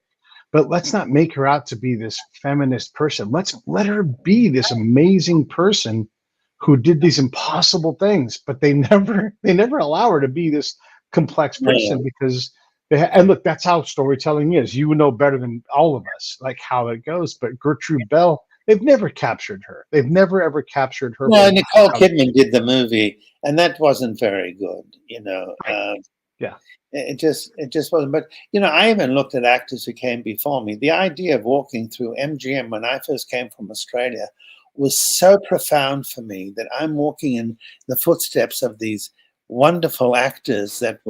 Speaker 1: But let's not make her out to be this feminist person. Let's let her be this amazing person who did these impossible things. But they never allow her to be this complex person, because and look, that's how storytelling is. You know better than all of us, like, how it goes. But Gertrude Bell, they've never captured her. They've never ever captured her.
Speaker 2: No, Nicole Kidman did the movie, and that wasn't very good. You know,
Speaker 1: Yeah.
Speaker 2: it just wasn't. But I even looked at actors who came before me. The idea of walking through MGM when I first came from Australia was so profound for me, that I'm walking in the footsteps of these wonderful actors that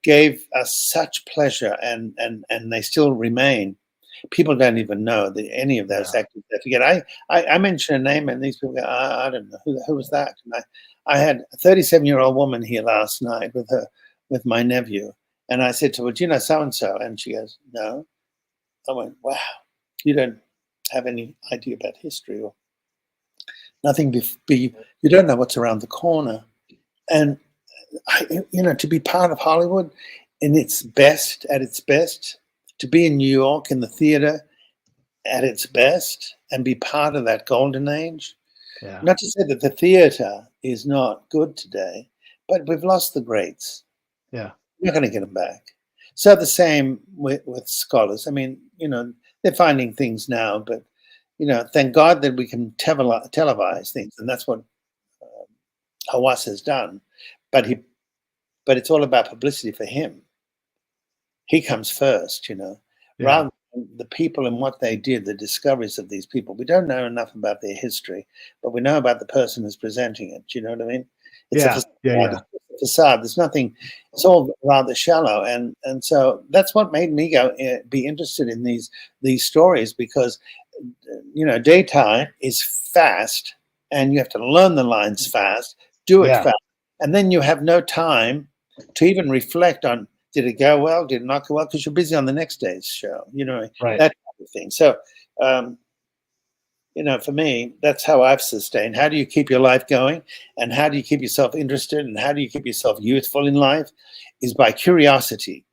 Speaker 2: gave us such pleasure, and they still remain. People don't even know that any of those actors. They forget. I mention a name, and these people go, I don't know who was that. And I had a 37-year-old woman here last night with my nephew, and I said to her, "Do you know so and so?" And she goes, "No." I went, "Wow, you don't have any idea about history, or nothing. You don't know what's around the corner." And to be part of Hollywood at its best, to be in New York in the theater at its best, and be part of that golden age.
Speaker 1: Yeah.
Speaker 2: Not to say that the theater is not good today, but we've lost the greats.
Speaker 1: Yeah.
Speaker 2: We're not going to get them back. So the same with scholars. I mean, they're finding things now, but thank God that we can televise things, and that's what Hawass has done. But it's all about publicity for him. He comes first, rather than the people and what they did, the discoveries of these people. We don't know enough about their history, but we know about the person who's presenting it. Do you know what I mean? It's a facade. There's nothing. It's all rather shallow, and so that's what made me be interested in these stories, because daytime is fast, and you have to learn the lines fast, do it fast, and then you have no time to even reflect on, did it go well, did it not go well, because you're busy on the next day's show, that type of thing. So, for me, that's how I've sustained. How do you keep your life going, and how do you keep yourself interested, and how do you keep yourself youthful in life, is by curiosity.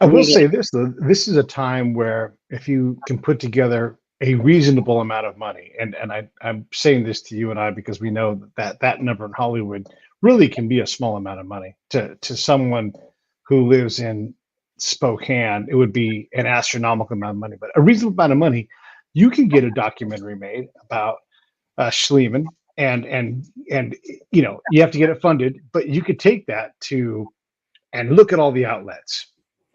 Speaker 1: I will say this, though. This is a time where, if you can put together a reasonable amount of money, and I'm saying this to you and I because we know that number in Hollywood really can be a small amount of money to someone who lives in Spokane. It would be an astronomical amount of money, but a reasonable amount of money, you can get a documentary made about Schliemann, and you have to get it funded, but you could take that and look at all the outlets,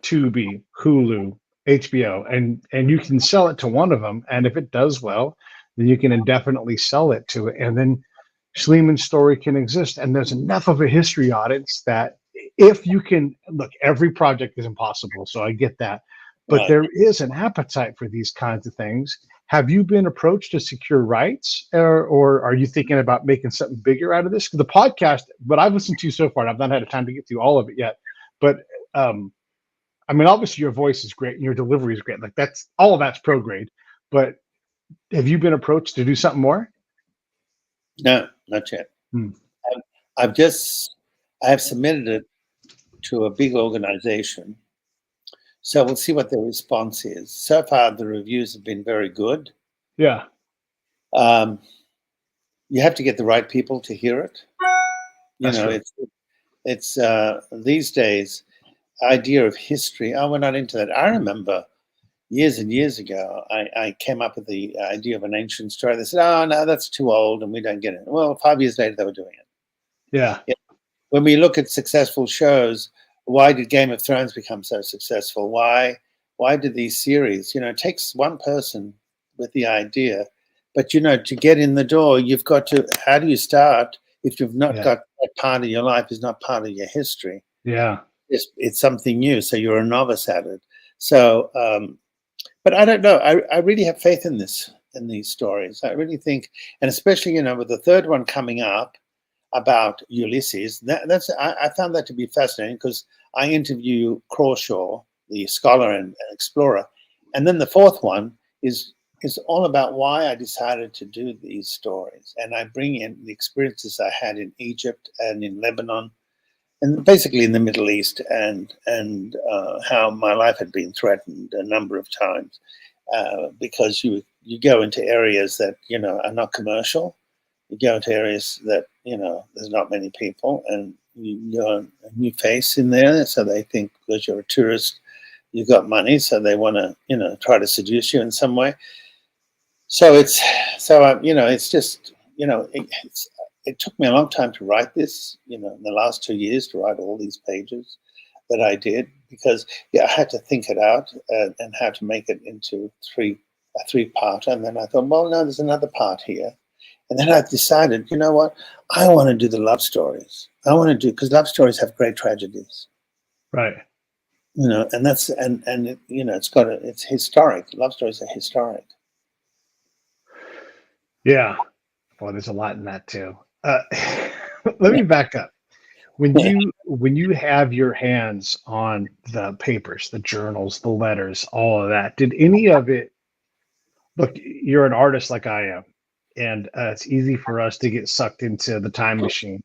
Speaker 1: Tubi, Hulu, HBO, and you can sell it to one of them, and if it does well, then you can indefinitely sell it to it, and then Schliemann's story can exist. And there's enough of a history audience that, if you can look, every project is impossible, so I get that, but there is an appetite for these kinds of things. Have you been approached to secure rights, or are you thinking about making something bigger out of this? The podcast, what I've listened to so far, and I've not had time to get through all of it yet, but I mean, obviously your voice is great and your delivery is great. Like, that's all of that's pro grade. But have you been approached to do something more?
Speaker 2: No, not yet. I have submitted it to a big organization, so we'll see what their response is. So far, the reviews have been very good.
Speaker 1: Yeah.
Speaker 2: You have to get the right people to hear it. It's these days, idea of history. We're not into that. I remember years and years ago, I came up with the idea of an ancient story. They said, "Oh, no, that's too old and we don't get it." Well, 5 years later, they were doing it.
Speaker 1: Yeah.
Speaker 2: When we look at successful shows, why did Game of Thrones become so successful? Why did these series? It takes one person with the idea, but to get in the door, you've got to. How do you start if you've not got that part of your life is not part of your history?
Speaker 1: Yeah.
Speaker 2: It's something new, so you're a novice at it. So, but I don't know. I really have faith in these stories. I really think, and especially with the third one coming up about Ulysses, I found that to be fascinating, because I interview Crawshaw, the scholar and explorer, and then the fourth one is is all about why I decided to do these stories. And I bring in the experiences I had in Egypt and in Lebanon, and basically in the Middle East, and how my life had been threatened a number of times, because you go into areas that are not commercial. You go into areas that there's not many people, and you're a new face in there, so they think because you're a tourist, you've got money, so they want to try to seduce you in some way. So it's just it took me a long time to write this, in the last 2 years, to write all these pages that I did, because I had to think it out and how to make it into a three-parter. And then I thought, well, no, there's another part here. And then I decided, you know what? I want to do the love stories. I want to do, because love stories have great tragedies.
Speaker 1: Right.
Speaker 2: And that's, and it's historic. Love stories are historic.
Speaker 1: Yeah. Well, there's a lot in that too. Let me back up. When you have your hands on the papers, the journals, the letters, all of that, did any of it, look, you're an artist like I am, and it's easy for us to get sucked into the time machine.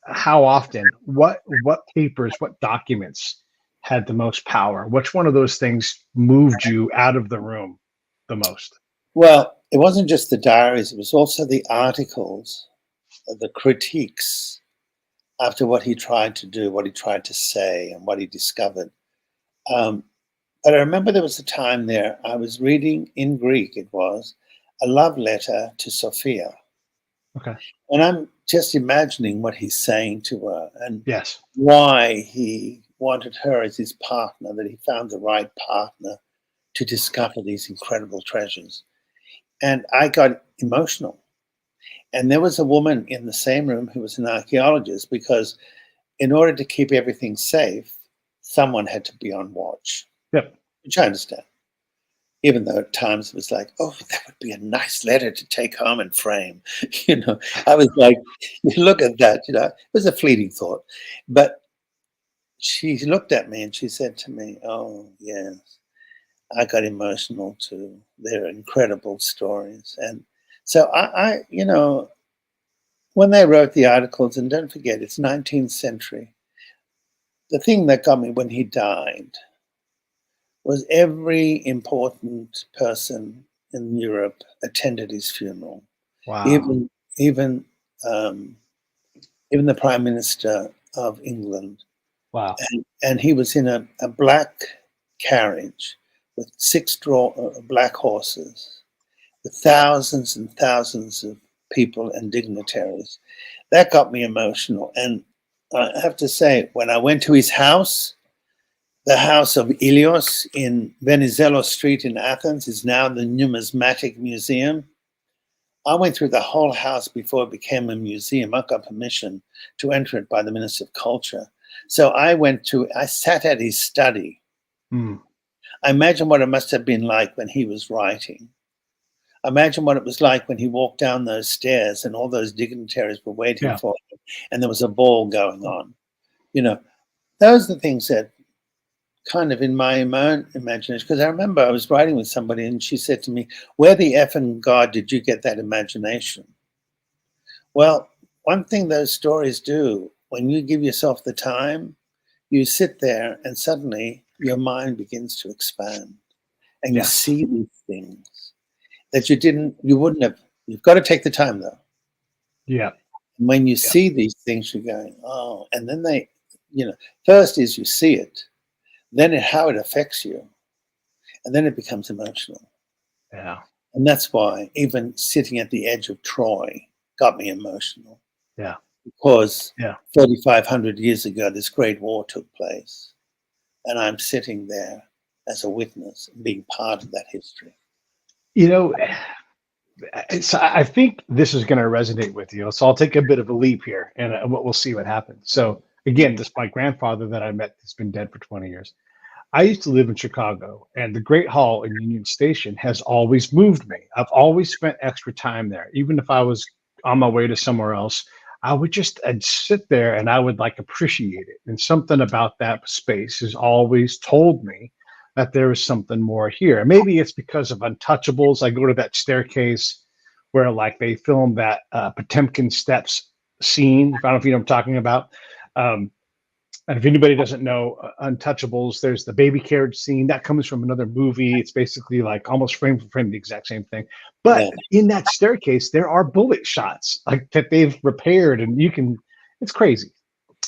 Speaker 1: How often, what papers, what documents had the most power? Which one of those things moved you out of the room the most?
Speaker 2: Well, it wasn't just the diaries, it was also the articles, the critiques after what he tried to do, what he tried to say, and what he discovered. But I remember there was a time there, I was reading in Greek, it was, a love letter to Sophia.
Speaker 1: Okay.
Speaker 2: And I'm just imagining what he's saying to her, and
Speaker 1: yes,
Speaker 2: why he wanted her as his partner, that he found the right partner to discover these incredible treasures. And I got emotional. And there was a woman in the same room who was an archaeologist, because in order to keep everything safe, someone had to be on watch.
Speaker 1: Yep.
Speaker 2: Which I understand. Even though at times it was like, oh, that would be a nice letter to take home and frame. I was like, look at that, it was a fleeting thought. But she looked at me and she said to me, oh, yes, I got emotional too. They're incredible stories. And so I when they wrote the articles, and don't forget, it's 19th century, the thing that got me when he died was every important person in Europe attended his funeral.
Speaker 1: Wow.
Speaker 2: Even the Prime Minister of England.
Speaker 1: Wow.
Speaker 2: And he was in a black carriage with 6 black horses, with thousands and thousands of people and dignitaries. That got me emotional. And I have to say, when I went to his house, the house of Ilios in Venizelos Street in Athens is now the Numismatic Museum. I went through the whole house before it became a museum. I got permission to enter it by the Minister of Culture. So I sat at his study. I imagine what it must have been like when he was writing. Imagine what it was like when he walked down those stairs and all those dignitaries were waiting for him, and there was a ball going on. Those are the things that kind of in my own imagination, because I remember I was writing with somebody and she said to me, where the effing God did you get that imagination? Well, one thing those stories do, when you give yourself the time, you sit there and suddenly your mind begins to expand, and you see these things that you wouldn't have. You've got to take the time though.
Speaker 1: Yeah.
Speaker 2: And when you see these things, you're going, oh, and then first is you see it, then how it affects you, and then it becomes emotional.
Speaker 1: Yeah.
Speaker 2: And that's why even sitting at the edge of Troy got me emotional.
Speaker 1: Yeah.
Speaker 2: Because 3,500 years ago, this great war took place. And I'm sitting there as a witness and being part of that history.
Speaker 1: I think this is going to resonate with you. So I'll take a bit of a leap here, and we'll see what happens. So again, this my grandfather that I met has been dead for 20 years. I used to live in Chicago, and the Great Hall in Union Station has always moved me. I've always spent extra time there. Even if I was on my way to somewhere else, I'd sit there and I would appreciate it. And something about that space has always told me that there is something more here. Maybe it's because of Untouchables. I go to that staircase where like they filmed that Potemkin Steps scene. I don't know if you know what I'm talking about. And if anybody doesn't know Untouchables, there's the baby carriage scene that comes from another movie. It's basically like almost frame for frame the exact same thing. But in that staircase, there are bullet shots like that they've repaired, and you can. It's crazy.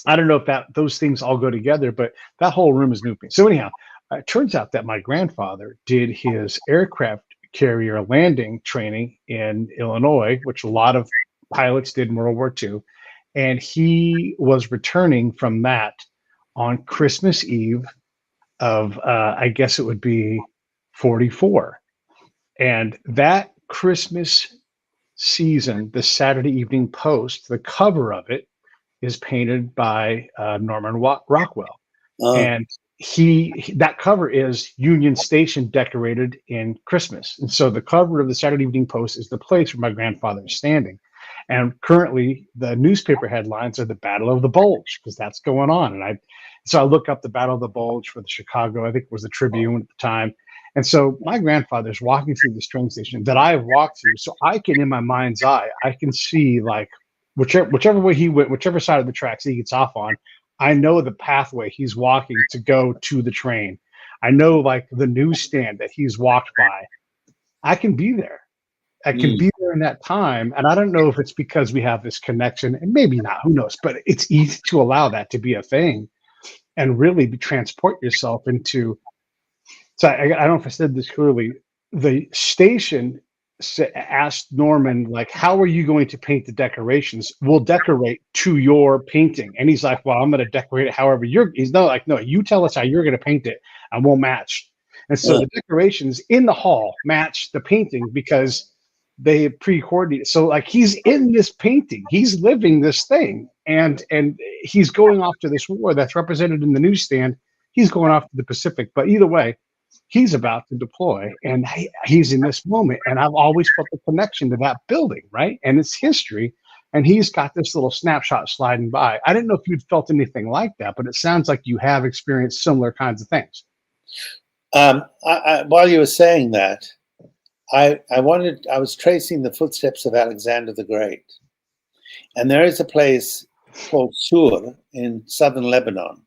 Speaker 1: I don't know if those things all go together, but that whole room is new. So anyhow, it turns out that my grandfather did his aircraft carrier landing training in Illinois, which a lot of pilots did in World War II. And he was returning from that on Christmas Eve of, I guess it would be 44. And that Christmas season, the Saturday Evening Post, the cover of it is painted by Norman Rockwell. And that cover is Union Station decorated in Christmas. And so the cover of the Saturday Evening Post is the place where my grandfather is standing. And currently the newspaper headlines are the Battle of the Bulge, because that's going on. And so I look up the Battle of the Bulge for the Chicago, I think it was the Tribune at the time. And so my grandfather's walking through this train station that I have walked through. So I can, in my mind's eye, I can see like whichever way he went, whichever side of the tracks he gets off on, I know the pathway he's walking to go to the train. I know like the newsstand that he's walked by. I can be there. I can be there in that time. And I don't know if it's because we have this connection, and maybe not, who knows, but it's easy to allow that to be a thing and really transport yourself into. So I don't know if I said this clearly. The station asked Norman, like, how are you going to paint the decorations? We'll decorate to your painting. And he's like, well, I'm going to decorate it however he's not like, no, you tell us how you're going to paint it and we'll match. And so the decorations in the hall match the painting because they pre-coordinated. So like he's in this painting, he's living this thing, and he's going off to this war that's represented in the newsstand. He's going off to the Pacific, but either way, he's about to deploy, and he's in this moment. And I've always felt the connection to that building, right? And it's history. And he's got this little snapshot sliding by. I didn't know if you'd felt anything like that, but it sounds like you have experienced similar kinds of things.
Speaker 2: While you were saying that, I was tracing the footsteps of Alexander the Great. And there is a place called Sur in southern Lebanon.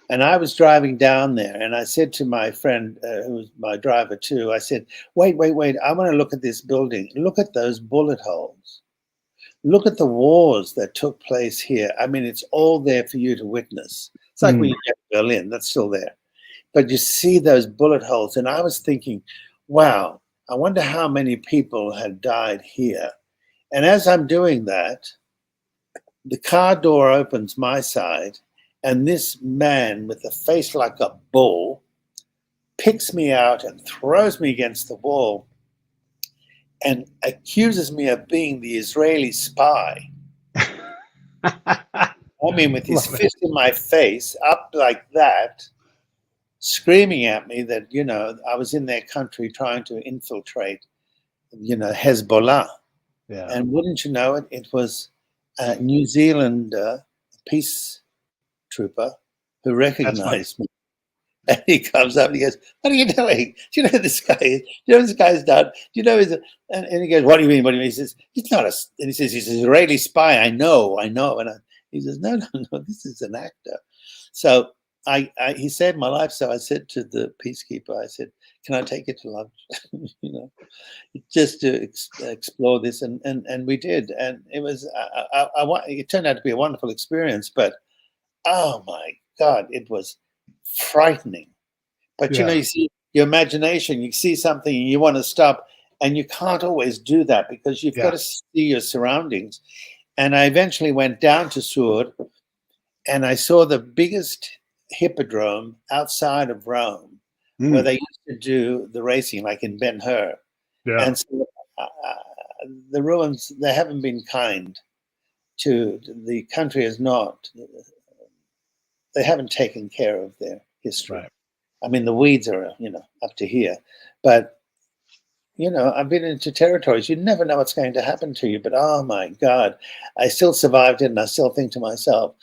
Speaker 2: And I was driving down there, and I said to my friend, who was my driver too, I said, wait, I want to look at this building. Look at those bullet holes. Look at the wars that took place here. I mean, it's all there for you to witness. It's like when you get to Berlin, that's still there. But you see those bullet holes. And I was thinking, wow, I wonder how many people had died here. And as I'm doing that, the car door opens my side, and this man with a face like a bull picks me out and throws me against the wall and accuses me of being the Israeli spy. I mean, with his fist in my face, up like that, screaming at me that, you know, I was in their country trying to infiltrate, you know, Hezbollah. Yeah. And wouldn't you know it, it was a New Zealand peace trooper who recognized me. And he comes up and he goes, what are you doing? Do you know who this guy is? Do you know what this guy's done? Do you know he's and he goes, what do you mean? What do you mean? He says, he's not and he says, he's an Israeli spy. I know. And he says, no, this is an actor. So he saved my life. So I said to the peacekeeper, I said, can I take you to lunch? You know, just to explore this. And we did. And it was, it turned out to be a wonderful experience, but oh my God, it was frightening. But you know, you see your imagination, you see something and you want to stop, and you can't always do that because you've got to see your surroundings. And I eventually went down to Sur, and I saw the biggest hippodrome outside of Rome, where they used to do the racing, like in Ben-Hur. Yeah. And so the ruins, they haven't been kind to the country, is not. They haven't taken care of their history. Right. I mean, the weeds are, you know, up to here. But, you know, I've been into territories. You never know what's going to happen to you. But, oh, my God, I still survived it. And I still think to myself,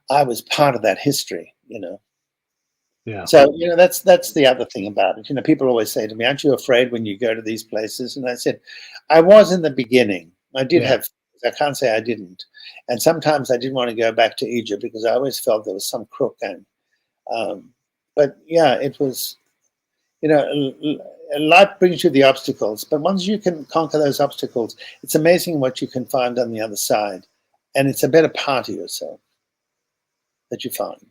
Speaker 2: I was part of that history, you know.
Speaker 1: Yeah.
Speaker 2: So, that's the other thing about it. People always say to me, aren't you afraid when you go to these places? And I said, I was in the beginning. I did
Speaker 1: Yeah.
Speaker 2: I can't say I didn't. And sometimes I didn't want to go back to Egypt because I always felt there was some crook. And but yeah, it was, life brings you the obstacles. But once you can conquer those obstacles, it's amazing what you can find on the other side. And it's a better part of yourself that you find,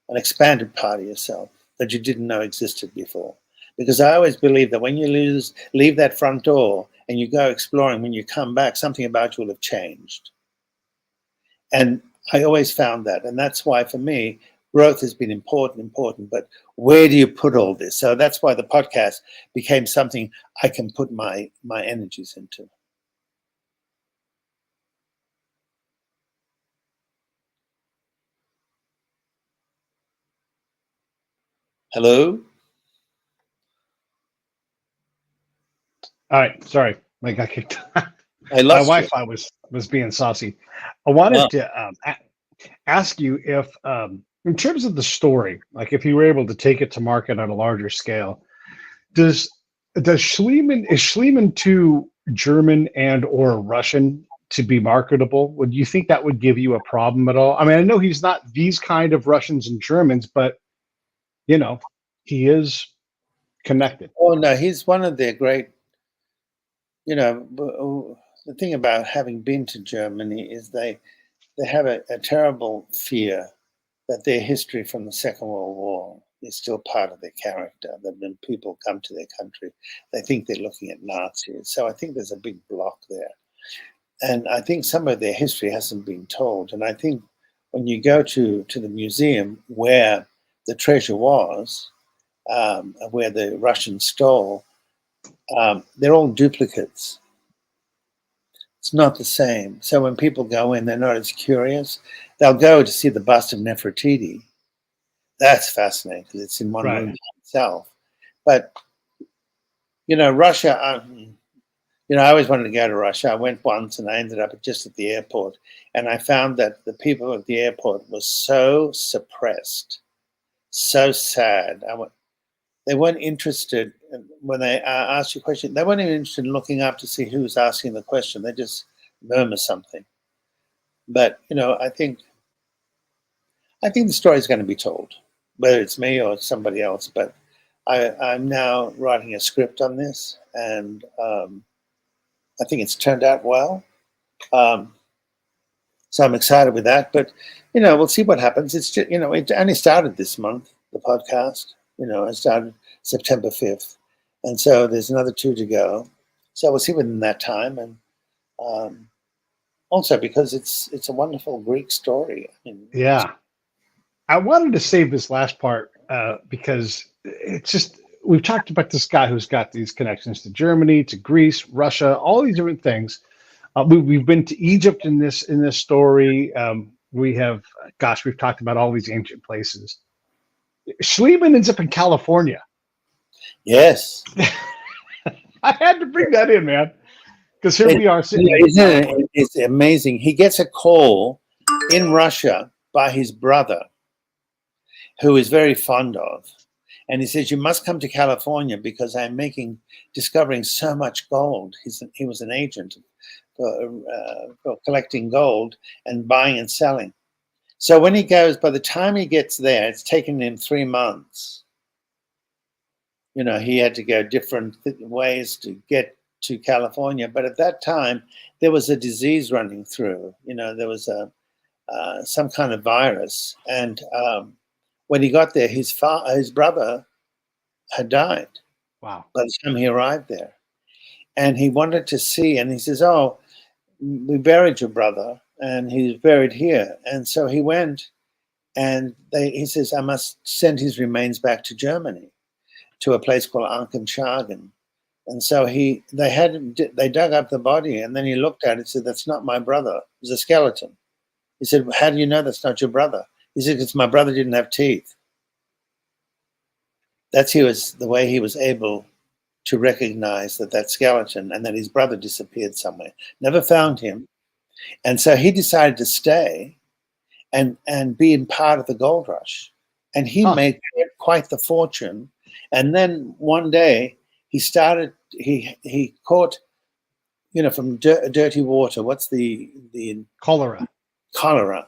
Speaker 2: an expanded part of yourself that you didn't know existed before. Because I always believe that when you leave that front door and you go exploring, when you come back, something about you will have changed. And I always found that. And that's why, for me, growth has been important. But where do you put all this? So that's why the podcast became something I can put my energies into. Hello?
Speaker 1: All right. Sorry. I got kicked.
Speaker 2: I
Speaker 1: My
Speaker 2: lost you.
Speaker 1: Wi-Fi was being saucy. I wanted to ask you if, in terms of the story, like if you were able to take it to market on a larger scale, does Schliemann too German and or Russian to be marketable? Would you think that would give you a problem at all? I mean, I know he's not these kind of Russians and Germans, but he is connected.
Speaker 2: Oh, no, he's one of their great, the thing about having been to Germany is they have a terrible fear that their history from the Second World War is still part of their character, that when people come to their country, they think they're looking at Nazis. So I think there's a big block there. And I think some of their history hasn't been told. And I think when you go to the museum where the treasure was, where the Russians stole, they're all duplicates. It's not the same. So when people go in, they're not as curious. They'll go to see the bust of Nefertiti. That's fascinating because it's in one room by itself. But, Russia, I always wanted to go to Russia. I went once and I ended up just at the airport. And I found that the people at the airport were so suppressed, so sad. They weren't interested when they asked you a question. They weren't even interested in looking up to see who was asking the question. They just murmur something. But, I think the story is going to be told, whether it's me or somebody else. But I'm now writing a script on this, and I think it's turned out well. So I'm excited with that. But, we'll see what happens. It's just, it only started this month, the podcast. I started September 5th. And so there's another 2 to go. So we'll see within that time. And also because it's a wonderful Greek story.
Speaker 1: Yeah. I wanted to save this last part because it's just, we've talked about this guy who's got these connections to Germany, to Greece, Russia, all these different things. We've been to Egypt in this story. We've talked about all these ancient places. Schliemann ends up in California.
Speaker 2: Yes.
Speaker 1: I had to bring that in, man, because here we are sitting.
Speaker 2: It's amazing. He gets a call in Russia by his brother, who is very fond of. And he says, you must come to California because I'm discovering so much gold. He was an agent for collecting gold and buying and selling. So when he goes, by the time he gets there, it's taken him 3 months. He had to go different ways to get to California. But at that time, there was a disease running through. There was some kind of virus. And when he got there, his brother had died.
Speaker 1: Wow.
Speaker 2: By the time he arrived there. And he wanted to see, and he says, oh, we buried your brother, and he's buried here. And so he went, and he says, I must send his remains back to Germany, to a place called Ankenshagen. And so they dug up the body, and then he looked at it and said, that's not my brother. It was a skeleton. He said, how do you know that's not your brother? He said, because my brother didn't have teeth. That's the way he was able to recognize that skeleton, and that his brother disappeared somewhere. Never found him. And so he decided to stay and be in part of the gold rush and he made quite the fortune. And then one day he caught, from dirty water. What's the
Speaker 1: Cholera.
Speaker 2: Cholera.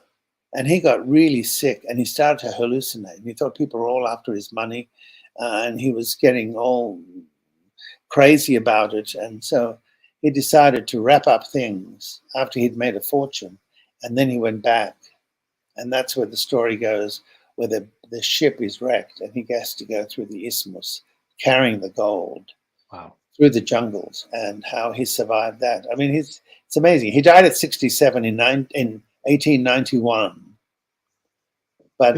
Speaker 2: And he got really sick, and he started to hallucinate. And he thought people were all after his money, and he was getting all crazy about it. And so he decided to wrap up things after he'd made a fortune, and then he went back. And that's where the story goes, where the ship is wrecked, and he has to go through the isthmus carrying the gold.
Speaker 1: Wow.
Speaker 2: Through the jungles, and how he survived that. I mean, it's amazing. He died at 67 in 1891. But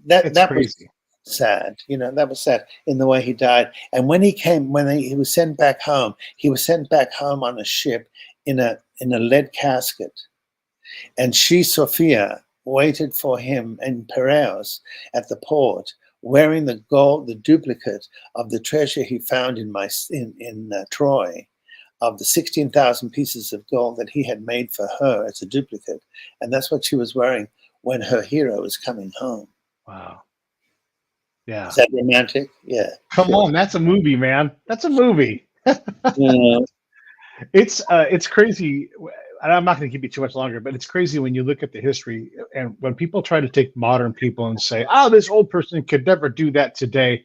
Speaker 2: that was sad. That was sad in the way he died. And when he was sent back home, on a ship in a lead casket. And she, Sophia, waited for him in Piraeus at the port, wearing the duplicate of the treasure he found in Troy, of the 16,000 pieces of gold that he had made for her as a duplicate. And that's what she was wearing when her hero was coming home.
Speaker 1: Wow. Yeah.
Speaker 2: Is that romantic? Yeah.
Speaker 1: Come on, that's a movie, man. That's a movie.
Speaker 2: Yeah.
Speaker 1: It's crazy. I'm not going to keep you too much longer, but it's crazy when you look at the history and when people try to take modern people and say, oh, this old person could never do that today.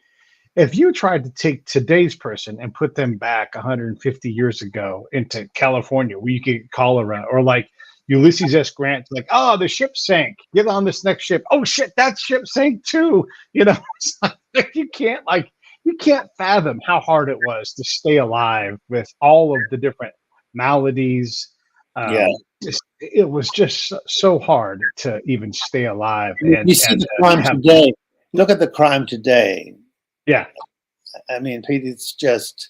Speaker 1: If you tried to take today's person and put them back 150 years ago into California where you get cholera, or like Ulysses S. Grant, like, oh, the ship sank. Get on this next ship. Oh shit, that ship sank too. It's like you can't fathom how hard it was to stay alive with all of the different maladies. It was just so hard to even stay alive.
Speaker 2: You see the crime today. Look at the crime today.
Speaker 1: Yeah.
Speaker 2: I mean, Pete, it's just,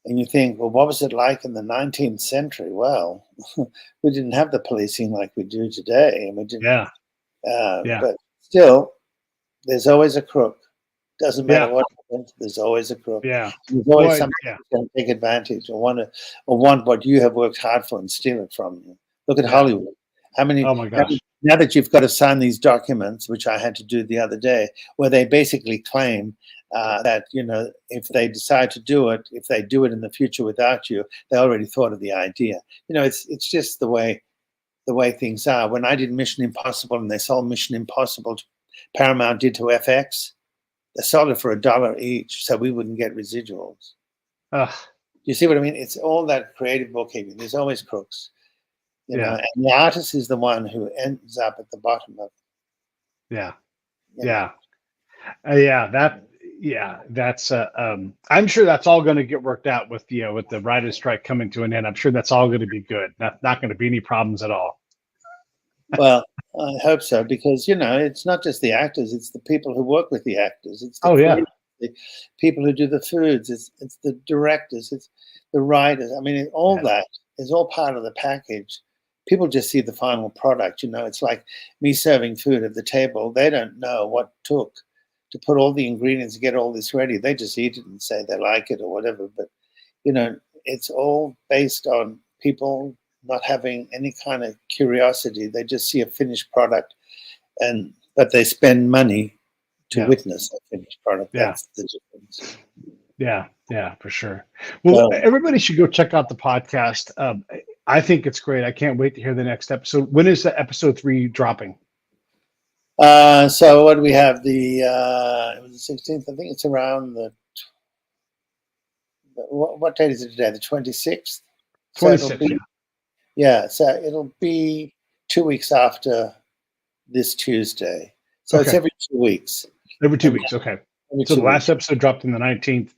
Speaker 2: and you think, well, what was it like in the 19th century? Well, we didn't have the policing like we do today. And we didn't. But still, there's always a crook. Doesn't matter what happens, there's always a crook.
Speaker 1: Yeah.
Speaker 2: There's always somebody who's going to take advantage or want what you have worked hard for and steal it from you. Look at Hollywood. How many?
Speaker 1: Oh my gosh.
Speaker 2: Now that you've got to sign these documents, which I had to do the other day, where they basically claim that, if they decide to do it, if they do it in the future without you, they already thought of the idea. It's just the way things are. When I did Mission Impossible and they sold Mission Impossible, Paramount did to FX, they sold it for $1 each, so we wouldn't get residuals. You see what I mean? It's all that creative bookkeeping. There's always crooks. You know, and the artist is the one who ends up at the bottom of it.
Speaker 1: That's I'm sure that's all going to get worked out with the writer's strike coming to an end. I'm sure that's all going to be good. Not going to be any problems at all.
Speaker 2: Well, I hope so, because it's not just the actors; it's the people who work with the actors. It's the people who do the foods. It's the directors. It's the writers. I mean, all that is all part of the package. People just see the final product. It's like me serving food at the table. They don't know what it took to put all the ingredients, get all this ready. They just eat it and say they like it or whatever. But, it's all based on people not having any kind of curiosity. They just see a finished product, but they spend money to witness a finished product. That's the difference.
Speaker 1: Yeah, for sure. Well, everybody should go check out the podcast. I think it's great. I can't wait to hear the next episode. When is the episode 3 dropping?
Speaker 2: So what do we have? It was the 16th. I think it's around what date is it today? The 26th?
Speaker 1: 26th,
Speaker 2: so it'll be 2 weeks after this Tuesday. So it's every 2 weeks.
Speaker 1: Every 2 weeks, okay. So the last episode dropped on the 19th,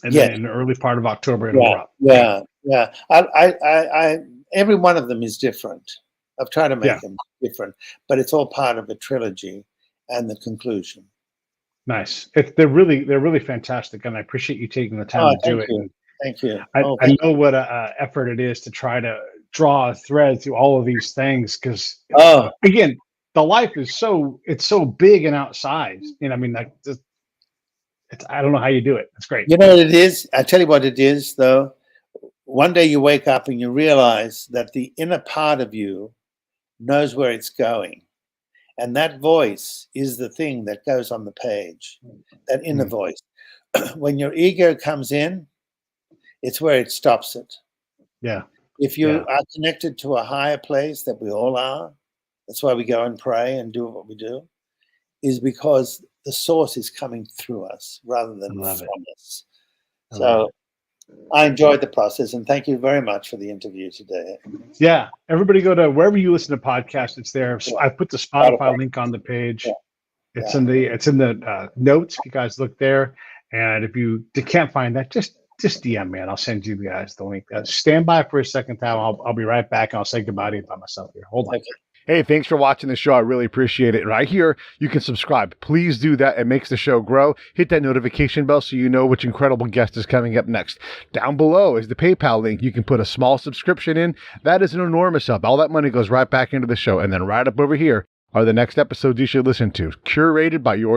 Speaker 1: and then in the early part of October it'll drop.
Speaker 2: Yeah. I every one of them is different. I've tried to make them different, but it's all part of a trilogy and the conclusion.
Speaker 1: Nice. They're really fantastic, and I appreciate you taking the time to do it.
Speaker 2: Thank you.
Speaker 1: I know what an effort it is to try to draw a thread through all of these things, because again, the life is so big and outsized. I mean, I don't know how you do it. It's great.
Speaker 2: You know what it is? I tell you what it is, though. One day you wake up and you realize that the inner part of you knows where it's going, And that voice is the thing that goes on the page, that inner voice. When your ego comes in, it's where it stops it.
Speaker 1: Yeah.
Speaker 2: If you are connected to a higher place that we all are, that's why we go and pray and do what we do, is because the source is coming through us rather than from us. So I enjoyed the process, and thank you very much for the interview today.
Speaker 1: Yeah. Everybody go to wherever you listen to podcasts. It's there. I put the Spotify link on the page. It's in the notes. If you guys look there, and if you can't find that, just DM me and I'll send you guys the link. Stand by for a second, Thaao. I'll be right back. And I'll say goodbye to you by myself here. Hold on.
Speaker 2: Okay.
Speaker 3: Hey, thanks for watching the show. I really appreciate it. Right here, you can subscribe. Please do that. It makes the show grow. Hit that notification bell so you know which incredible guest is coming up next. Down below is the PayPal link. You can put a small subscription in. That is an enormous help. All that money goes right back into the show. And then right up over here are the next episodes you should listen to, curated by yours